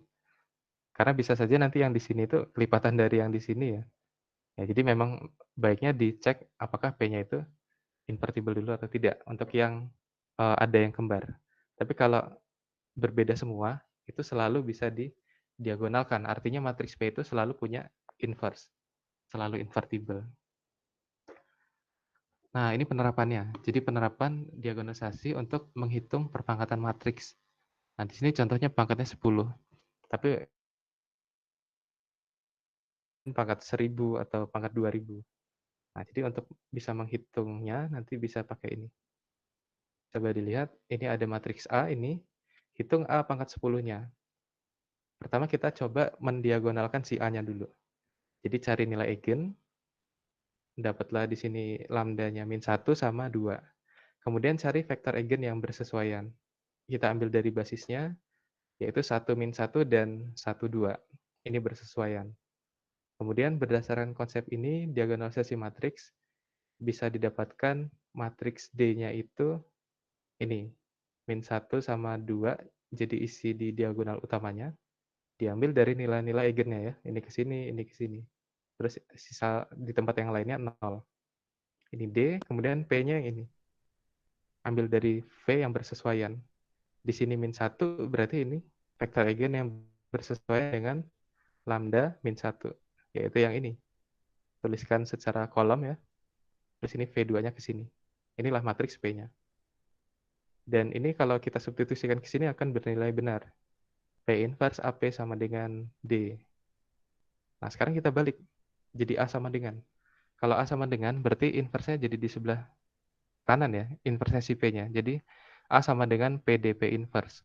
Karena bisa saja nanti yang di sini itu kelipatan dari yang di sini ya. Ya, jadi memang baiknya dicek apakah P-nya itu invertible dulu atau tidak untuk yang ada yang kembar. Tapi kalau berbeda semua, itu selalu bisa didiagonalkan. Artinya matriks P itu selalu punya inverse, selalu invertible. Nah, ini penerapannya. Jadi penerapan diagonalisasi untuk menghitung perpangkatan matriks. Nah, di sini contohnya pangkatnya 10. Tapi pangkat 1000 atau pangkat 2000. Nah, jadi untuk bisa menghitungnya nanti bisa pakai ini. Coba dilihat, ini ada matriks A ini, hitung A pangkat 10-nya. Pertama kita coba mendiagonalkan si A-nya dulu. Jadi cari nilai eigen, dapatlah di sini lambdanya -1 sama 2. Kemudian cari vektor eigen yang bersesuaian. Kita ambil dari basisnya, yaitu 1, min 1, dan 1, 2. Ini bersesuaian. Kemudian berdasarkan konsep ini, diagonalisasi matriks bisa didapatkan matriks D-nya itu ini, min 1 sama 2, jadi isi di diagonal utamanya, diambil dari nilai-nilai eigennya ya, ini ke sini, ini ke sini. Terus sisa di tempat yang lainnya 0. Ini D, kemudian P-nya yang ini. Ambil dari V yang bersesuaian. Di sini min 1, berarti ini vektor eigen yang bersesuaian dengan lambda min 1, yaitu yang ini. Tuliskan secara kolom ya. Terus ini V2-nya ke sini. Inilah matriks P-nya. Dan ini kalau kita substitusikan ke sini akan bernilai benar. P inverse AP sama dengan D. Nah, sekarang kita balik. Jadi A sama dengan. Kalau A sama dengan, berarti inverse-nya jadi di sebelah kanan ya, inverse si P-nya. Jadi A sama dengan PDP inverse.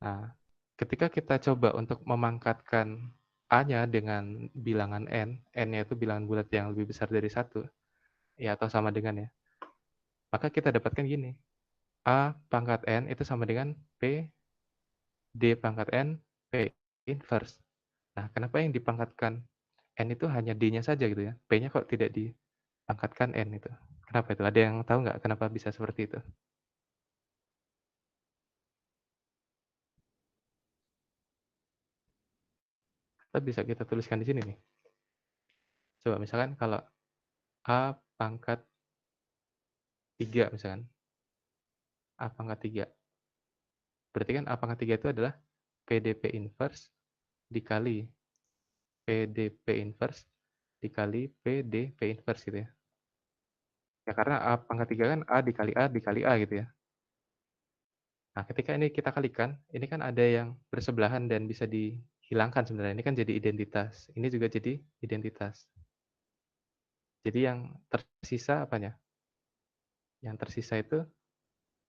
Nah, ketika kita coba untuk memangkatkan A-nya dengan bilangan N-nya itu bilangan bulat yang lebih besar dari 1, ya atau sama dengan ya, maka kita dapatkan gini. A pangkat N itu sama dengan P D pangkat N P inverse. Nah, kenapa yang dipangkatkan N itu hanya D-nya saja gitu ya? P-nya kok tidak dipangkatkan N itu? Kenapa itu? Ada yang tahu nggak kenapa bisa seperti itu? Bisa kita tuliskan di sini nih. Coba misalkan kalau A pangkat 3 misalkan. A pangkat 3. Berarti kan A pangkat 3 itu adalah PDP inverse dikali PDP inverse dikali PDP inverse gitu ya. Ya karena A pangkat 3 kan A dikali A gitu ya. Nah, ketika ini kita kalikan, ini kan ada yang bersebelahan dan bisa dihilangkan sebenarnya. Ini kan jadi identitas. Ini juga jadi identitas. Jadi yang tersisa apanya? Yang tersisa itu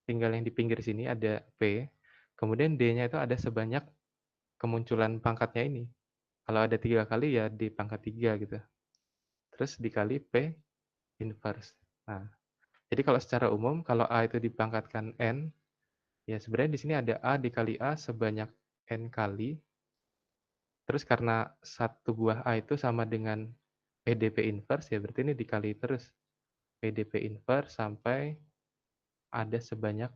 tinggal yang di pinggir sini ada P, kemudian D-nya itu ada sebanyak kemunculan pangkatnya ini. Kalau ada 3 kali ya di pangkat 3 gitu. Terus dikali P inverse. Nah, jadi kalau secara umum, kalau A itu dipangkatkan N, ya sebenarnya di sini ada A dikali A sebanyak N kali. Terus karena satu buah A itu sama dengan PDP inverse, ya berarti ini dikali terus. PDP inverse sampai ada sebanyak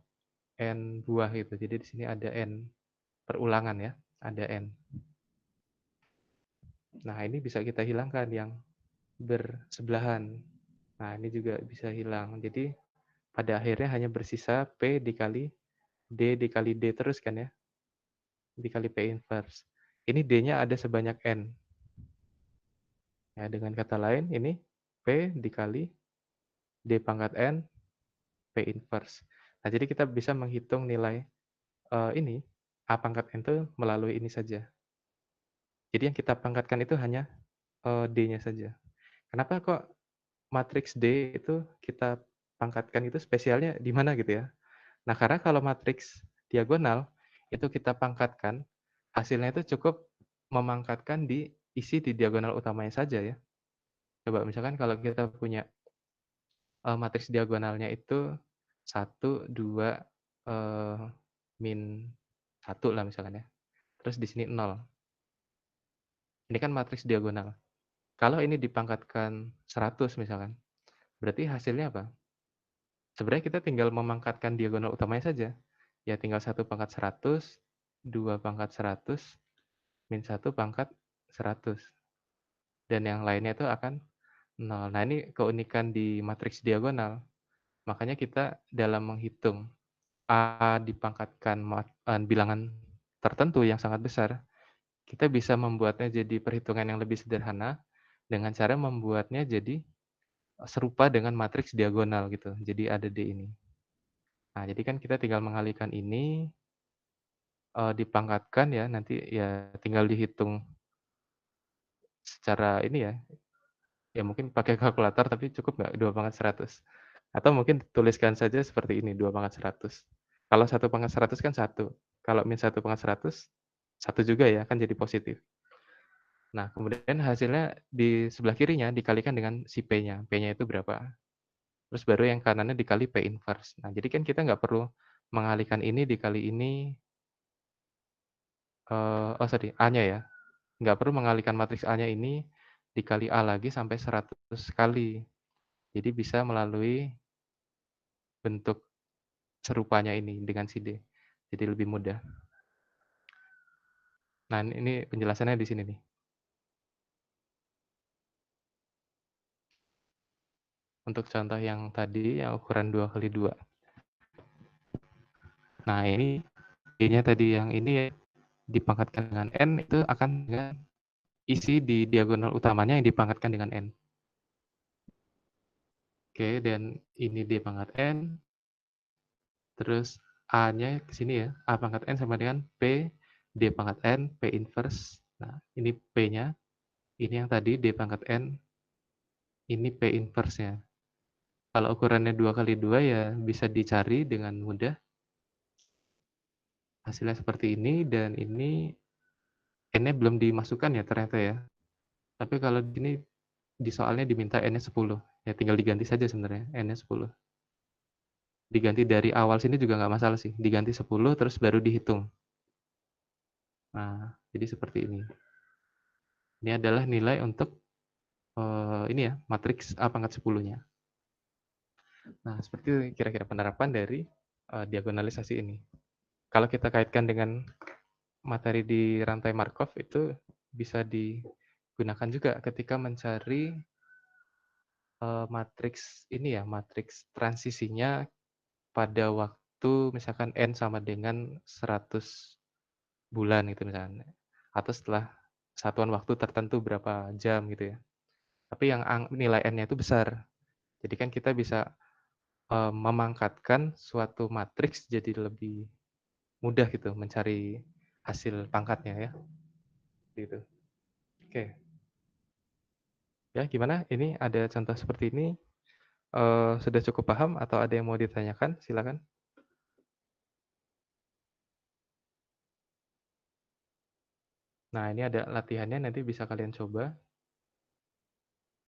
N buah gitu. Jadi di sini ada N perulangan ya, ada N. Nah, ini bisa kita hilangkan yang bersebelahan. Nah, ini juga bisa hilang. Jadi pada akhirnya hanya bersisa P dikali D terus kan ya. Dikali P inverse. Ini D-nya ada sebanyak N. Ya, dengan kata lain ini P dikali D pangkat N P inverse. Nah, jadi kita bisa menghitung nilai ini A pangkat N itu melalui ini saja. Jadi yang kita pangkatkan itu hanya D-nya saja. Kenapa kok matriks D itu kita pangkatkan itu spesialnya di mana gitu ya? Nah, karena kalau matriks diagonal itu kita pangkatkan, hasilnya itu cukup memangkatkan di isi di diagonal utamanya saja ya. Coba misalkan kalau kita punya matriks diagonalnya itu 1, 2, min 1 lah misalkan ya. Terus di sini 0. Ini kan matriks diagonal. Kalau ini dipangkatkan 100 misalkan, berarti hasilnya apa? Sebenarnya kita tinggal memangkatkan diagonal utamanya saja. Ya tinggal 1 pangkat 100, 2 pangkat 100, min 1 pangkat 100. Dan yang lainnya itu akan 0. Nah, ini keunikan di matriks diagonal. Makanya kita dalam menghitung A dipangkatkan bilangan tertentu yang sangat besar, kita bisa membuatnya jadi perhitungan yang lebih sederhana dengan cara membuatnya jadi serupa dengan matriks diagonal gitu. Jadi ada D ini. Nah, jadi kan kita tinggal mengalihkan ini dipangkatkan ya, nanti ya tinggal dihitung secara ini ya mungkin pakai kalkulator tapi cukup nggak 2 pangkat 100? Atau mungkin tuliskan saja seperti ini 2 pangkat 100. Kalau 1 pangkat 100 kan 1. Kalau min 1 pangkat 100, 1 juga ya, kan jadi positif. Nah, kemudian hasilnya di sebelah kirinya dikalikan dengan si P-nya. P-nya itu berapa? Terus baru yang kanannya dikali P inverse. Nah, jadi kan kita nggak perlu mengalihkan ini dikali ini, sorry, A-nya ya. Nggak perlu mengalihkan matriks A-nya ini dikali A lagi sampai 100 kali. Jadi bisa melalui bentuk serupanya ini dengan si D. Jadi lebih mudah. Nah, ini penjelasannya di sini nih. Untuk contoh yang tadi, yang ukuran 2x2. Nah, ini D-nya tadi yang ini ya, dipangkatkan dengan N, itu akan dengan isi di diagonal utamanya yang dipangkatkan dengan N. Oke, dan ini D pangkat N, terus A-nya ke sini ya, A pangkat N sama dengan P, D pangkat N, P inverse. Nah, ini P-nya, ini yang tadi D pangkat N, ini P inverse-nya. Kalau ukurannya 2x2 ya bisa dicari dengan mudah. Hasilnya seperti ini, dan ini N-nya belum dimasukkan ya ternyata ya. Tapi kalau di sini di soalnya diminta N-nya 10. Ya tinggal diganti saja sebenarnya, N-nya 10. Diganti dari awal sini juga nggak masalah sih. Diganti 10 terus baru dihitung. Nah, jadi seperti ini. Ini adalah nilai untuk ini ya, matriks A pangkat 10-nya. Nah, seperti kira-kira penerapan dari diagonalisasi ini. Kalau kita kaitkan dengan materi di rantai Markov, itu bisa digunakan juga ketika mencari matriks ini ya, matriks transisinya pada waktu misalkan N sama dengan 100 bulan gitu misalnya. Atau setelah satuan waktu tertentu berapa jam gitu ya. Tapi yang nilai N-nya itu besar. Jadi kan kita bisa memangkatkan suatu matriks jadi lebih mudah gitu mencari hasil pangkatnya ya. Gitu. Oke. Ya, gimana? Ini ada contoh seperti ini. Sudah cukup paham atau ada yang mau ditanyakan? Silakan. Nah, ini ada latihannya, nanti bisa kalian coba.